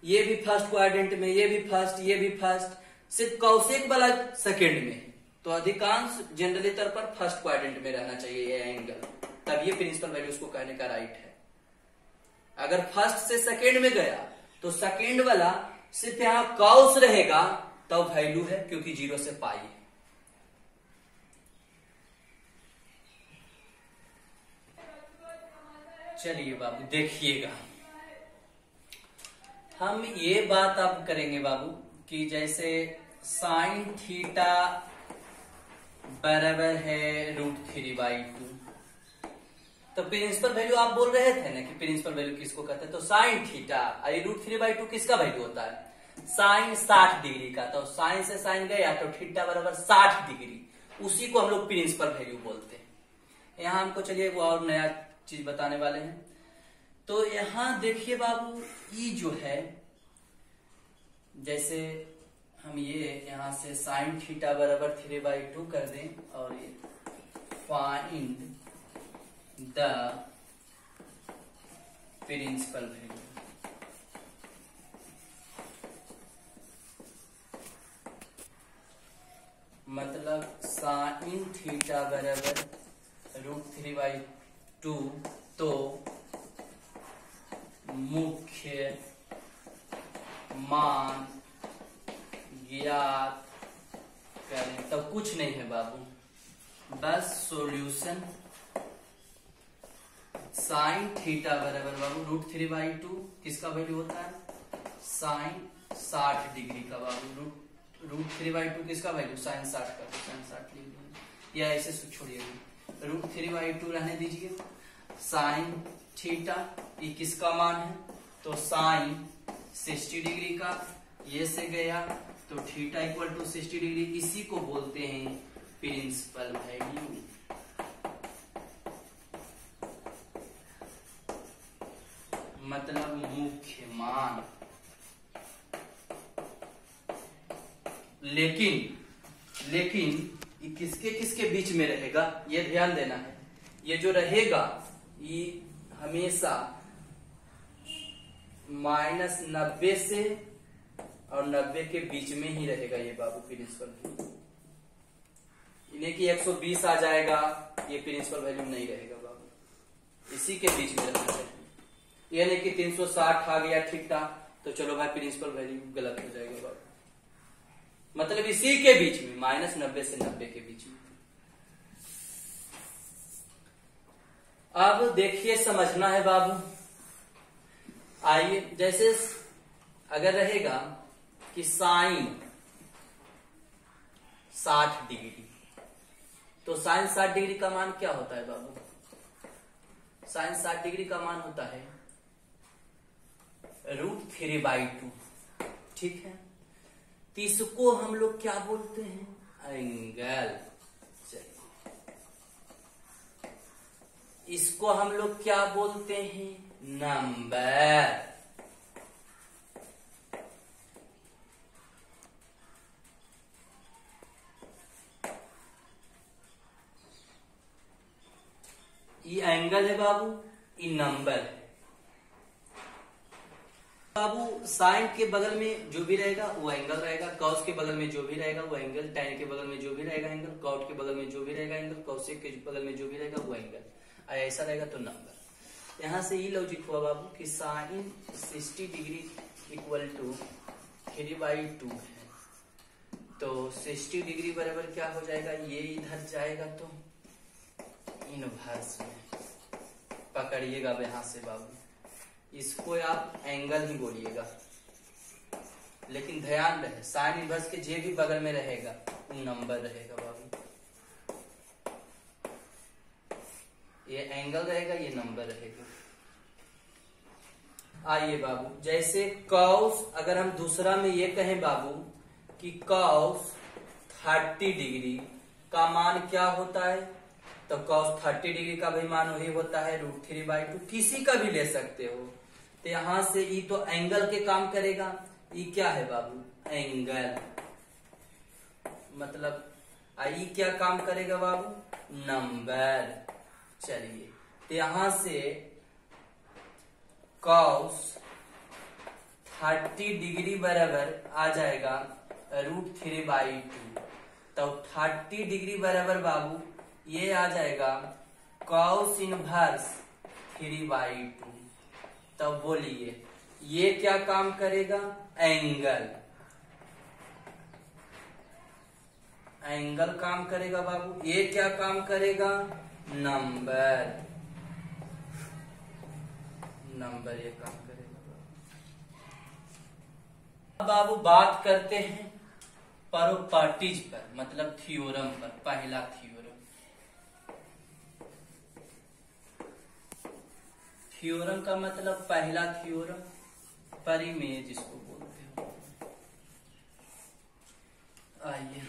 ये भी फर्स्ट क्वाड्रेंट में, ये भी फर्स्ट, ये भी फर्स्ट, सिर्फ कौशिक वाला सेकेंड में है, तो अधिकांश जनरली तौर पर फर्स्ट क्वाड्रेंट में रहना चाहिए ये एंगल, तब ये प्रिंसिपल वैल्यू उसको कहने का राइट है। अगर फर्स्ट से सेकेंड में गया तो सेकेंड वाला सिर्फ यहां कॉस रहेगा तब वैल्यू है, क्योंकि 0 से पाई है। चलिए बाबू देखिएगा, हम ये बात अब करेंगे बाबू कि जैसे साइन थीटा बराबर है √3/2, तो प्रिंसिपल वैल्यू आप बोल रहे थे ना कि प्रिंसिपल वैल्यू किसको कहते हैं, तो साइन थीटा √3/2 किसका वैल्यू होता है, साइन 60 डिग्री का, तो साइन से साइन गया तो थीटा बराबर 60 डिग्री, उसी को हम लोग प्रिंसिपल वैल्यू बोलते हैं। यहां हमको चलिए वो और नया चीज बताने वाले हैं। तो यहां देखिए बाबू ये जो है, जैसे हम ये यहां से साइन थीटा बराबर 3/2 कर दें और ये फाइंड द प्रिंसिपल वैल्यू, मतलब साइन थीटा बराबर √3/2, तो मुख्य मान ज्ञात करें। तब कुछ नहीं है बाबू, बस सॉल्यूशन साइन थीटा बराबर बाबू √3/2 किसका वैल्यू होता है, साइन 60 डिग्री का बाबू, √3/2 किसका वैल्यू, साइन 60 का, साइन 60 डिग्री, या ऐसे छोड़िएगा, √3/2 रहने दीजिए, साइन थीटा ये किसका मान है, तो साइन 60 डिग्री का, ये से गया तो थीटा इक्वल टू 60 डिग्री, इसी को बोलते हैं प्रिंसिपल वैल्यू। मतलब मुख्य मान। लेकिन ये किसके किसके बीच में रहेगा, ये ध्यान देना है। ये जो रहेगा ये हमेशा -90 से और 90 के बीच में ही रहेगा ये बाबू प्रिंसिपल। इन्हें कि 120 आ जाएगा, ये प्रिंसिपल वैल्यू नहीं रहेगा बाबू, इसी के बीच में रहना चाहिए। ये नहीं कि 360 आ गया थीटा तो चलो भाई प्रिंसिपल वैल्यू गलत हो जाएगा बाबू, मतलब इसी के बीच में -90 से 90 के बीच में। अब देखिए समझना है बाबू, आइए जैसे अगर रहेगा कि साइन 60 डिग्री, तो साइन 60 डिग्री का मान क्या होता है बाबू, साइन 60 डिग्री का मान होता है √3/2, ठीक है। तो इसको हम लोग क्या बोलते हैं, एंगल। इसको हम लोग क्या बोलते हैं, नंबर। ये एंगल है बाबू, ये नंबर है बाबू। साइन के बगल में जो भी रहेगा वो एंगल रहेगा, कॉस के बगल में जो भी रहेगा वो एंगल, टैन के बगल में जो भी रहेगा एंगल, कॉट के बगल में जो भी रहेगा एंगल, कॉसेक के बगल में जो भी रहेगा वो एंगल, ऐसा रहेगा तो नंबर। यहां से ये लॉजिक हुआ बाबू कि साइन 60 डिग्री इक्वल टू 3/2 है, तो 60 डिग्री बराबर क्या हो जाएगा, ये इधर जाएगा तो इनवर्स में पकड़िएगा यहां से बाबू, इसको आप एंगल ही बोलिएगा। लेकिन ध्यान रहे साइन इनवर्स के जे भी बगल में रहेगा वो नंबर रहेगा बाबू, ये एंगल रहेगा ये नंबर रहेगा। आइए बाबू, जैसे कॉस, अगर हम दूसरा में ये कहें बाबू कि कॉस 30 डिग्री का मान क्या होता है, तो कॉस 30 डिग्री का भी मान वही होता है √3/2। किसी का भी ले सकते हो। तो यहां से ई तो एंगल के काम करेगा। ई क्या है बाबू, एंगल, मतलब ई क्या काम करेगा बाबू, नंबर। चलिए, तो यहां से कॉस 30 डिग्री बराबर आ जाएगा √3/2। तो 30 डिग्री बराबर बाबू ये आ जाएगा कॉस इनवर्स 3/2। तब बोलिए ये क्या काम करेगा, एंगल, एंगल काम करेगा बाबू। ये क्या काम करेगा, नंबर, नंबर ये काम करेगा बाबू। बात करते हैं प्रॉपर्टीज पर, मतलब थ्योरम पर। पहला थ्योरम, थ्योरम का मतलब पहला थ्योरम, परिमेय जिसको बोलते हैं। आइए,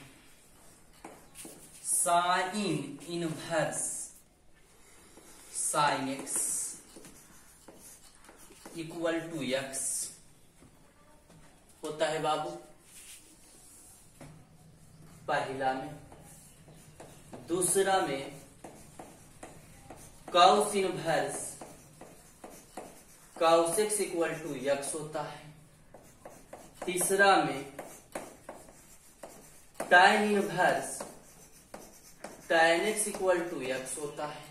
sine inverse sine x equal to x होता है बाबू पहला में। दूसरा में cos inverse cos x equal to x होता है। तीसरा में tan inverse tan x equal to x होता है।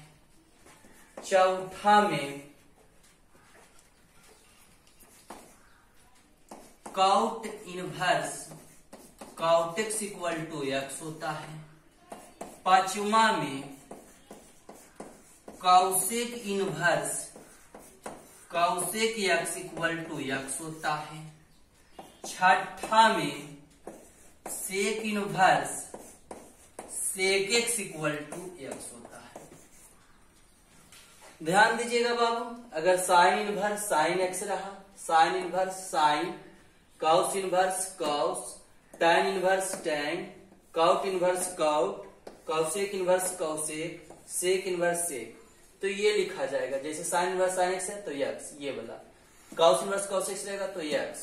चौथा में cot inverse cot x equal to x होता है। पांचवा में cosec inverse cosec x equal to x होता है। छठा में sec inverse sec x equal to x होता है। ध्यान दीजिएगा बाबू, अगर साइन इनवर्स साइन एक्स रहा, sine inverse sine, cos inverse cos, tan inverse tan, cot inverse cot, cosec inverse cosec, sec inverse sec. तो ये लिखा जाएगा, जैसे साइन इनवर्स साइन एक्स है तो एक्स ये वाला, कॉस इनवर्स कॉस एक्स रहेगा तो x,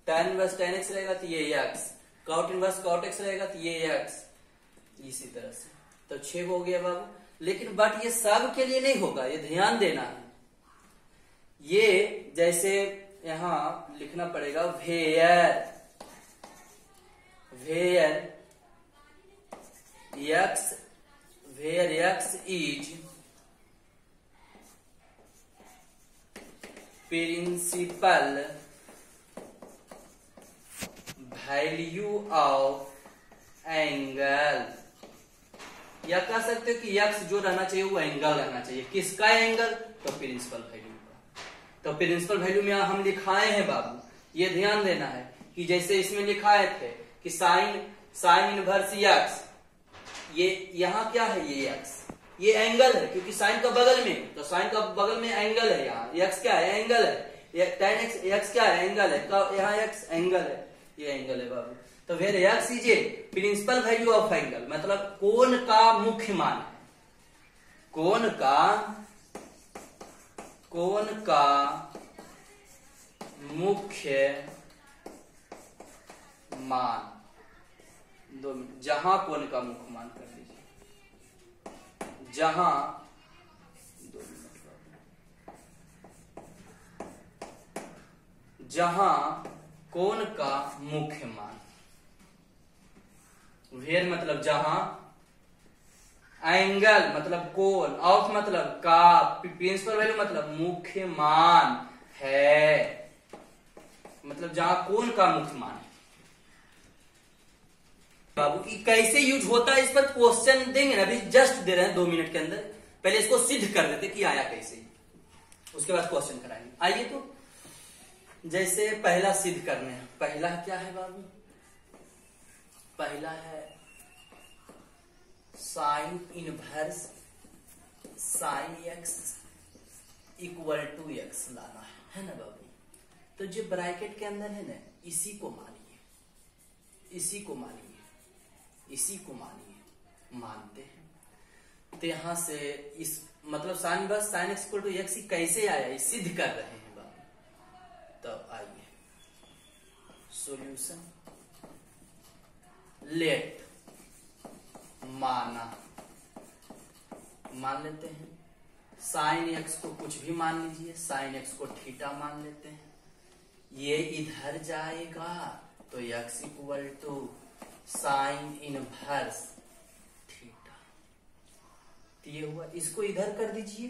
tan inverse tan x रहेगा तो ये x, cot inverse cot x रहेगा तो ये एक्स, इसी तरह से। तो 6 हो गया बाबू। लेकिन बट ये सब के लिए नहीं होगा, ये ध्यान देना है। ये जैसे यहां लिखना पड़ेगा where x is principal value of angle, या कह सकते हो कि एक्स जो रहना चाहिए वो एंगल रहना चाहिए। किसका एंगल, तो प्रिंसिपल वैल्यू का। तो प्रिंसिपल वैल्यू में हम लिखाए हैं बाबू, ये ध्यान देना है कि जैसे इसमें लिखाए थे कि साइन इनवर्स एक्स, ये यहाँ क्या है, ये एक्स, ये एंगल है क्योंकि साइन का बगल में, तो साइन का बगल में एंगल है। यहाँ एक्स क्या है, एंगल है। tan एक्स क्या है, एंगल है। तो यहाँ एक्स एंगल है, ये एंगल है बाबू। तो where x is a principal value of angle, मतलब कोण का मुख्य मान है। कोण का मुख्य मान, 2 मिनट, जहां कोण का मुख्य मान कर लीजिए, जहां 2 मिनट, जहां कोण का मुख्य मान, वेर मतलब जहां, एंगल मतलब कोण, ऑफ मतलब का, प्रिंसिपल वैल्यू मतलब मुख्य मान है, मतलब जहां कोण का मुख्य मान है। बाबू ये कैसे यूज होता है, इस पर क्वेश्चन देंगे ना, अभी जस्ट दे रहे हैं 2 मिनट के अंदर। पहले इसको सिद्ध कर देते कि आया कैसे, उसके बाद क्वेश्चन कराएंगे। आइए, तो जैसे पहला सिद्ध करने हैं। पहला क्या है बाबू, पहला है sine inverse sine x equal to x लाना है ना बाबू। तो जो ब्रैकेट के अंदर है ना, इसी को मानिए, इसी को मानिए, इसी को मानिए, मानते हैं। तो यहां से इस मतलब साइन बस sine x equal to x कैसे आया, ये सिद्ध कर रहे हैं बाबू। तो आइए सॉल्यूशन, लेट माना, मान लेते हैं साइन एक्स को कुछ भी मान लीजिए, साइन एक्स को थीटा मान लेते हैं। ये इधर जाएगा तो x equal to sine inverse theta. तो ये हुआ, इसको इधर कर दीजिए।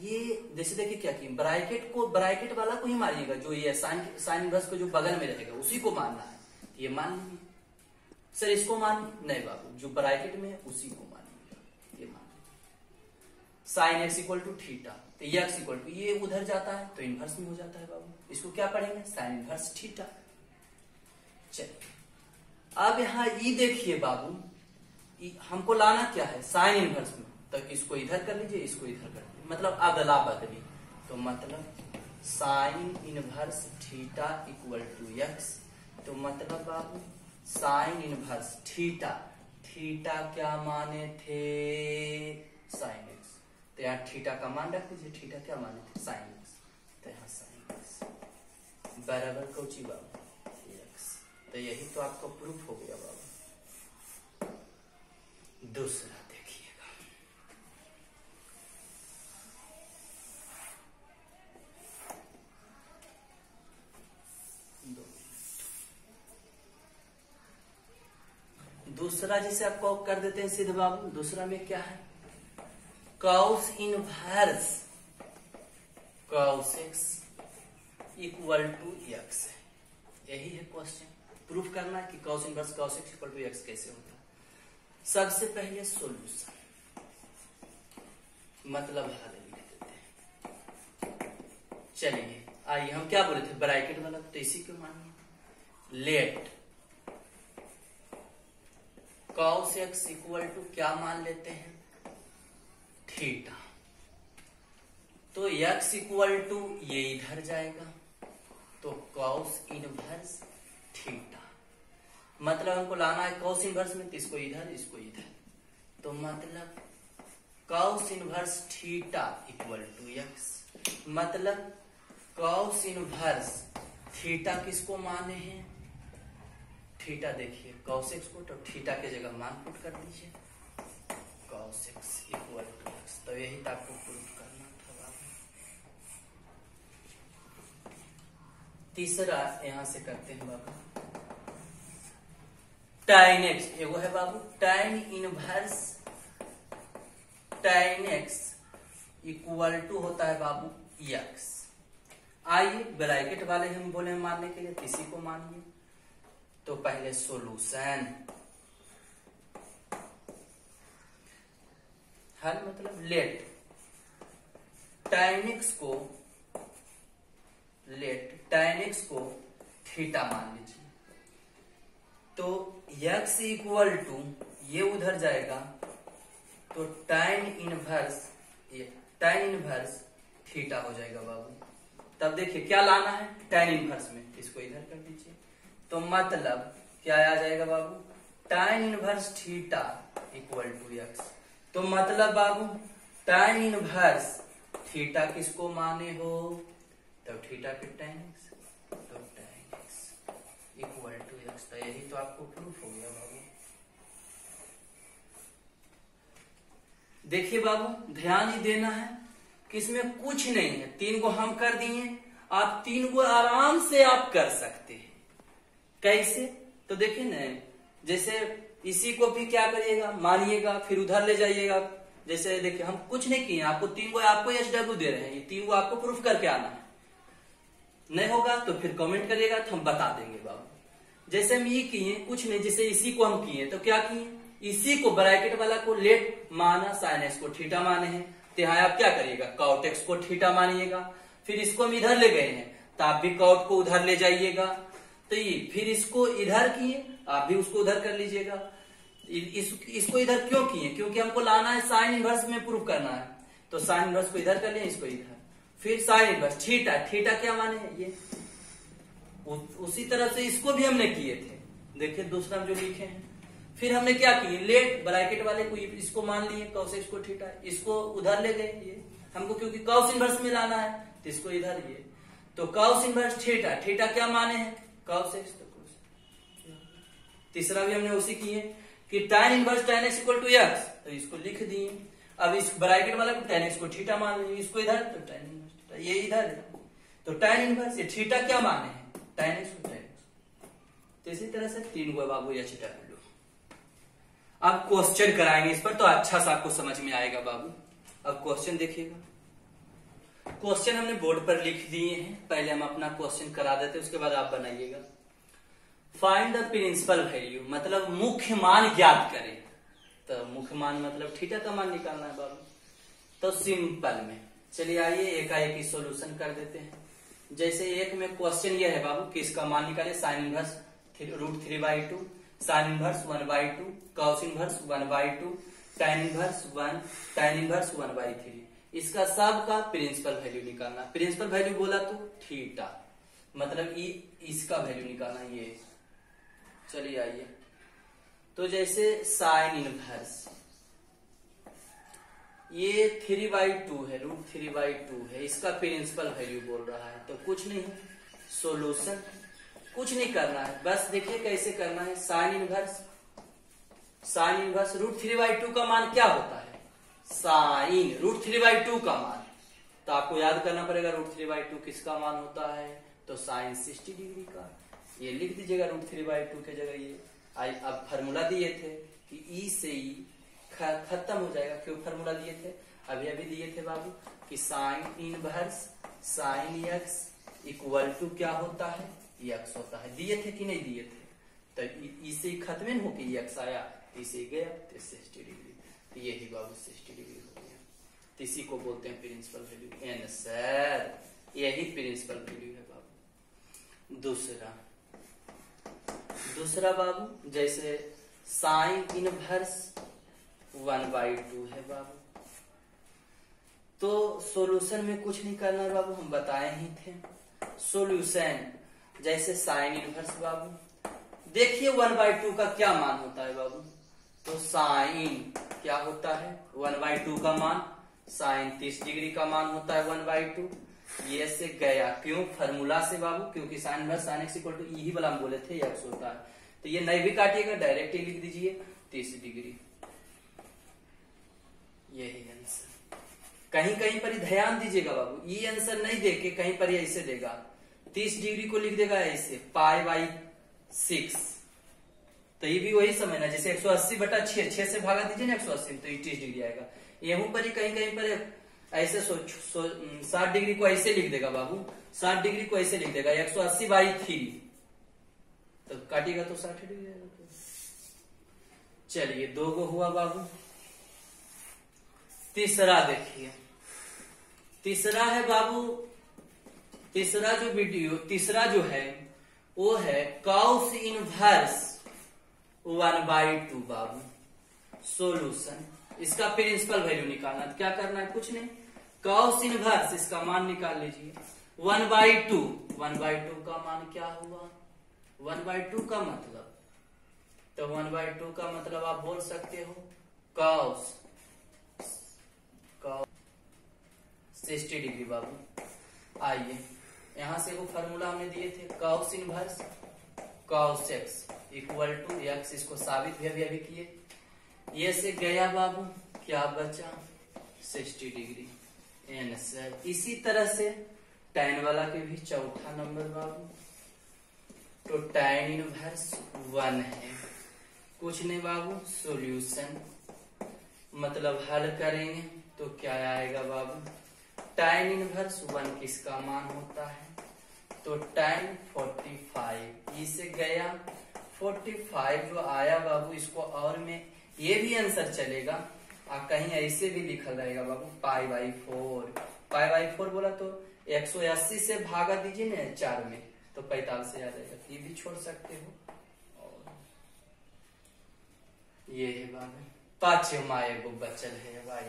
ये जैसे देखिए क्या किया, ब्रैकेट को, ब्रैकेट वाला को ही मारिएगा, जो ये साइन इनवर्स को जो बगल में रहेगा उसी को मानना है। तो ये मान लीजिए। सर इसको मान नहीं बाबू, जो ब्रैकेट में है उसी को मानिएगा। ये मान sine x equal to theta, तो ये एक्स इक्वल टू, ये उधर जाता है तो इनवर्स में हो जाता है बाबू। इसको क्या पढ़ेंगे, साइन इनवर्स थीटा। चलिए अब यहाँ ई देखिए बाबू, हमको लाना क्या है, साइन इनवर्स में, तो इसको इधर कर लीजिए, इसको इधर कर लीजिए, मतलब अदला बदली। तो मतलब sine inverse theta equal to x. तो मतलब बाबू साइन इनवर्स थीटा, थीटा क्या माने थे, साइन एक्स। तो यहाँ थीटा का मान रख दीजिए, थीटा क्या माने थे, साइन एक्स। तो यहाँ साइन एक्स बराबर कौची बाबू, एक्स। तो यही तो आपको प्रूफ हो गया बाबू। दूसरा देखिएगा, दूसरा जिसे आपको कर देते हैं सीधे बाबू। दूसरा में क्या है, cos inverse cos x equal to x है। यही है क्वेश्चन, प्रूफ करना है कि cos inverse cos x equal to x कैसे होता है। सबसे पहले सॉल्यूशन, मतलब हल लिख देते हैं। चलिए आइए, हम क्या बोले थे, ब्रैकेट वाला, तो इसी को मानिए। Let cos x equal to क्या मान लेते हैं, थीटा। तो एक्स इक्वल टू ये इधर जाएगा, तो कॉस इनवर्स थीटा। मतलब हमको लाना है कॉस इनवर्स में, तो इसको इधर, इसको इधर। तो मतलब cos inverse theta equal to x. मतलब कॉस इनवर्स थीटा किसको माने हैं, थीटा देखिए कॉस एक्स को, तो थीटा के जगह मान पुट कर दीजिए, cos x equal to x. तो यही तो आपको प्रूफ करना था बाबू। तीसरा यहां से करते हैं बाबू, tan x एगो है बाबू, tan inverse tan x equal to होता है बाबू x। आइए ब्रैकेट वाले हम बोले मानने के लिए, किसी को मानिए। तो पहले सॉल्यूशन, हल मतलब लेट tan x को, लेट tan x को थीटा मान लीजिए। तो x इक्वल टू ये उधर जाएगा, तो tan इनवर्स थीटा हो जाएगा बाबू। तब देखिए क्या लाना है, tan इनवर्स में, इसको इधर कर दीजिए। तो मतलब क्या आ जाएगा बाबू, tan inverse theta equal to x. तो मतलब बाबू tan इनवर्स थीटा किसको माने हो, तब थीटा के tan एक्स, तो tan x equal to x. तो यही तो आपको प्रूफ हो गया बाबू। देखिए बाबू ध्यान ही देना है कि इसमें कुछ नहीं है, 3 को हम कर दिए, आप 3 को आराम से आप कर सकते हैं। कैसे, तो देखिए ना, जैसे इसी को भी क्या करिएगा, मानिएगा, फिर उधर ले जाइएगा। जैसे देखिए हम कुछ नहीं किए, आपको 3 को आपको एचडब्ल्यू दे रहे हैं, ये 3 को आपको प्रूफ करके आना है। नहीं होगा तो फिर कमेंट करिएगा, तो हम बता देंगे बाबू। जैसे हम ये किए कुछ नहीं, जैसे इसी को हम किए, तो क्या किए, इसी को ब्रैकेट वाला को लेट माना, साइन एक्स को थीटा माने हैं। तो यहाँ आप क्या करिएगा, कॉट एक्स को थीटा मानिएगा। फिर इसको हम इधर ले गए हैं, तो आप भी कॉट को उधर ले जाइएगा। तो ये फिर इसको इधर किए, आप भी उसको उधर कर लीजिएगा। इसको इधर क्यों किए, क्योंकि हमको लाना है साइन इनवर्स में प्रूफ करना है। तो साइन इनवर्स को इधर कर लिया, इसको इधर, फिर साइन इनवर्स थीटा, थीटा क्या माने ये, उसी तरह से इसको भी हमने किए थे, देखिए दूसरा जो लिखे हैं। फिर हमने क्या किए, लेट ब्रैकेट वाले को इसको मान लिए cos x को थीटा, इसको उधर ले गए, ये हमको क्योंकि cos इनवर्स में लाना है तो इसको इधर, ये तो cos इनवर्स थीटा, थीटा क्या माने हैं cos x, तो तीसरा भी हमने उसी किए कि tan inverse tan x equal to x, तो इसको लिख दिए। अब इस ब्रैकेट वाला को tan x को थीटा मान लीजिए, इसको इधर तो tan इनवर्स थीटा, ये इधर है तो tan इनवर्स, ये थीटा क्या माने हैं tan x को tan x। तो इसी तरह से 3 गो बाबू या छिटा लो। अब क्वेश्चन कराएंगे इस पर तो अच्छा सा आपको समझ में आएगा बाबू। अब क्वेश्चन देखिएगा, क्वेश्चन हमने बोर्ड पर लिख दिए हैं, पहले हम अपना क्वेश्चन करा देते उसके बाद आप बनाइएगा। फाइंड द प्रिंसिपल वैल्यू, मतलब मुख्य मान ज्ञात करें, तो मुख्य मान मतलब थीटा का मान निकालना है बाबू। तो सिंपल में चलिए आइए एकाएक ही सोल्यूशन कर देते हैं। जैसे एक में क्वेश्चन ये है बाबू कि इसका मान निकाले sine inverse √3/2, sine inverse 1/2, cos inverse 1/2, tan inverse 1, tan inverse 1/3। इसका सब का प्रिंसिपल वैल्यू निकालना। प्रिंसिपल वैल्यू बोला तो थीटा, मतलब इसका वैल्यू निकालना ये। चलिए आइए, तो जैसे साइन इनवर्स ये 3/2 है, √3/2 है, इसका प्रिंसिपल वैल्यू बोल रहा है। तो कुछ नहीं है, सोल्यूशन कुछ नहीं करना है, बस देखिए कैसे करना है। साइन इनवर्स √3/2 का मान क्या होता है, साइन √3/2 का मान, तो आपको याद करना पड़ेगा √3/2 किसका मान होता है, तो साइन 60 डिग्री का। ये लिख दीजिएगा √3/2 के जगह ये। अब फार्मूला दिए थे कि ई से ई खत्म हो जाएगा, क्यों फार्मूला दिए थे, अभी अभी दिए थे बाबू कि sine inverse sine x equal to क्या होता है, x होता है। दिए थे कि नहीं दिए थे, तो इसे खत्म हो के x आया, इसे गया तो 60 डिग्री, तो यही बाबू 60 डिग्री हो गया। तो इसी को बोलते हैं प्रिंसिपल वैल्यू। आंसर यही प्रिंसिपल वैल्यू है बाबू। दूसरा बाबू जैसे साइन इनवर्स 1/2 है बाबू, तो सॉल्यूशन में कुछ नहीं करना है बाबू, हम बताए ही थे। सॉल्यूशन जैसे साइन इनवर्स बाबू, देखिए 1/2 का क्या मान होता है बाबू, तो साइन क्या होता है 1/2 का मान, साइन 30 डिग्री का मान होता है 1/2। ये से गया, क्यों फार्मूला से बाबू, क्योंकि sine inverse sine x equal to यही वाला हम बोले थे x होता है, तो ये नहीं भी काटिएगा, डायरेक्ट ही लिख दीजिए 30 डिग्री, यही आंसर। कहीं कहीं पर ध्यान दीजिएगा बाबू, ये आंसर नहीं देके कहीं पर ऐसे देगा, 30 डिग्री को लिख देगा ऐसे π/6, तो ये भी वही समझना, जैसे 180/6, 6 से भागा दीजिए ना 180, तो ये 30 डिग्री आएगा। यहीं पर ही कहीं कहीं पर ऐसे 60 डिग्री को ऐसे लिख देगा बाबू, 60 डिग्री को ऐसे लिख देगा 180/3, तो काटिएगा तो 60 डिग्री आएगा। चलिए 2 गो हुआ बाबू। तीसरा देखिए, तीसरा है बाबू, तीसरा जो है वो है कॉस इनवर्स 1/2 बाबू। सॉल्यूशन, इसका प्रिंसिपल वैल्यू निकालना, तो क्या करना है, कुछ नहीं, कॉस इनवर्स इसका मान निकाल लीजिए 1/2 का मान क्या हुआ, 1/2 का मतलब, तो 1/2 का मतलब आप बोल सकते हो कॉस 60 डिग्री बाबू। आइए यहां से वो फार्मूला हमने दिए थे, cos inverse cos x equal to x, इसको साबित भी अभी किए, ये से गया बाबू, क्या बचा 60 डिग्री आंसर। इसी तरह से tan वाला के भी चौथा नंबर बाबू, तो tan इनवर्स 1 है, कुछ नहीं बाबू, सॉल्यूशन मतलब हल करेंगे तो क्या आएगा बाबू, tan इनवर्स 1 किसका मान होता है, तो tan 45, इसे गया 45 जो आया बाबू, इसको और में ये भी आंसर चलेगा, कहीं ऐसे भी लिखा रहेगा बाबू π/4 बोला तो 180 से भागा दीजिए ना 4 में, तो 45 से आ जाएगा, ये भी छोड़ सकते हो। और ये है बाबू, पांचवा एगो बचल है भाई,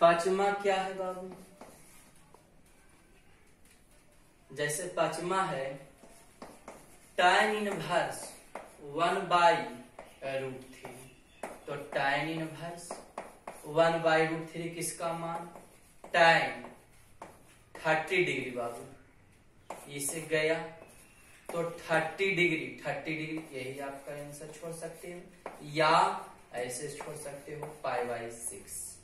पांचवा क्या है बाबू, जैसे पांचवा है tan इनवर्स 1/√3, तो tan इनवर्स 1/√3 किसका मान? tan 30 डिग्री बाबू, इसे गया तो 30 डिग्री यही आपका आंसर छोड़ सकते हो, या ऐसे छोड़ सकते हो π/6।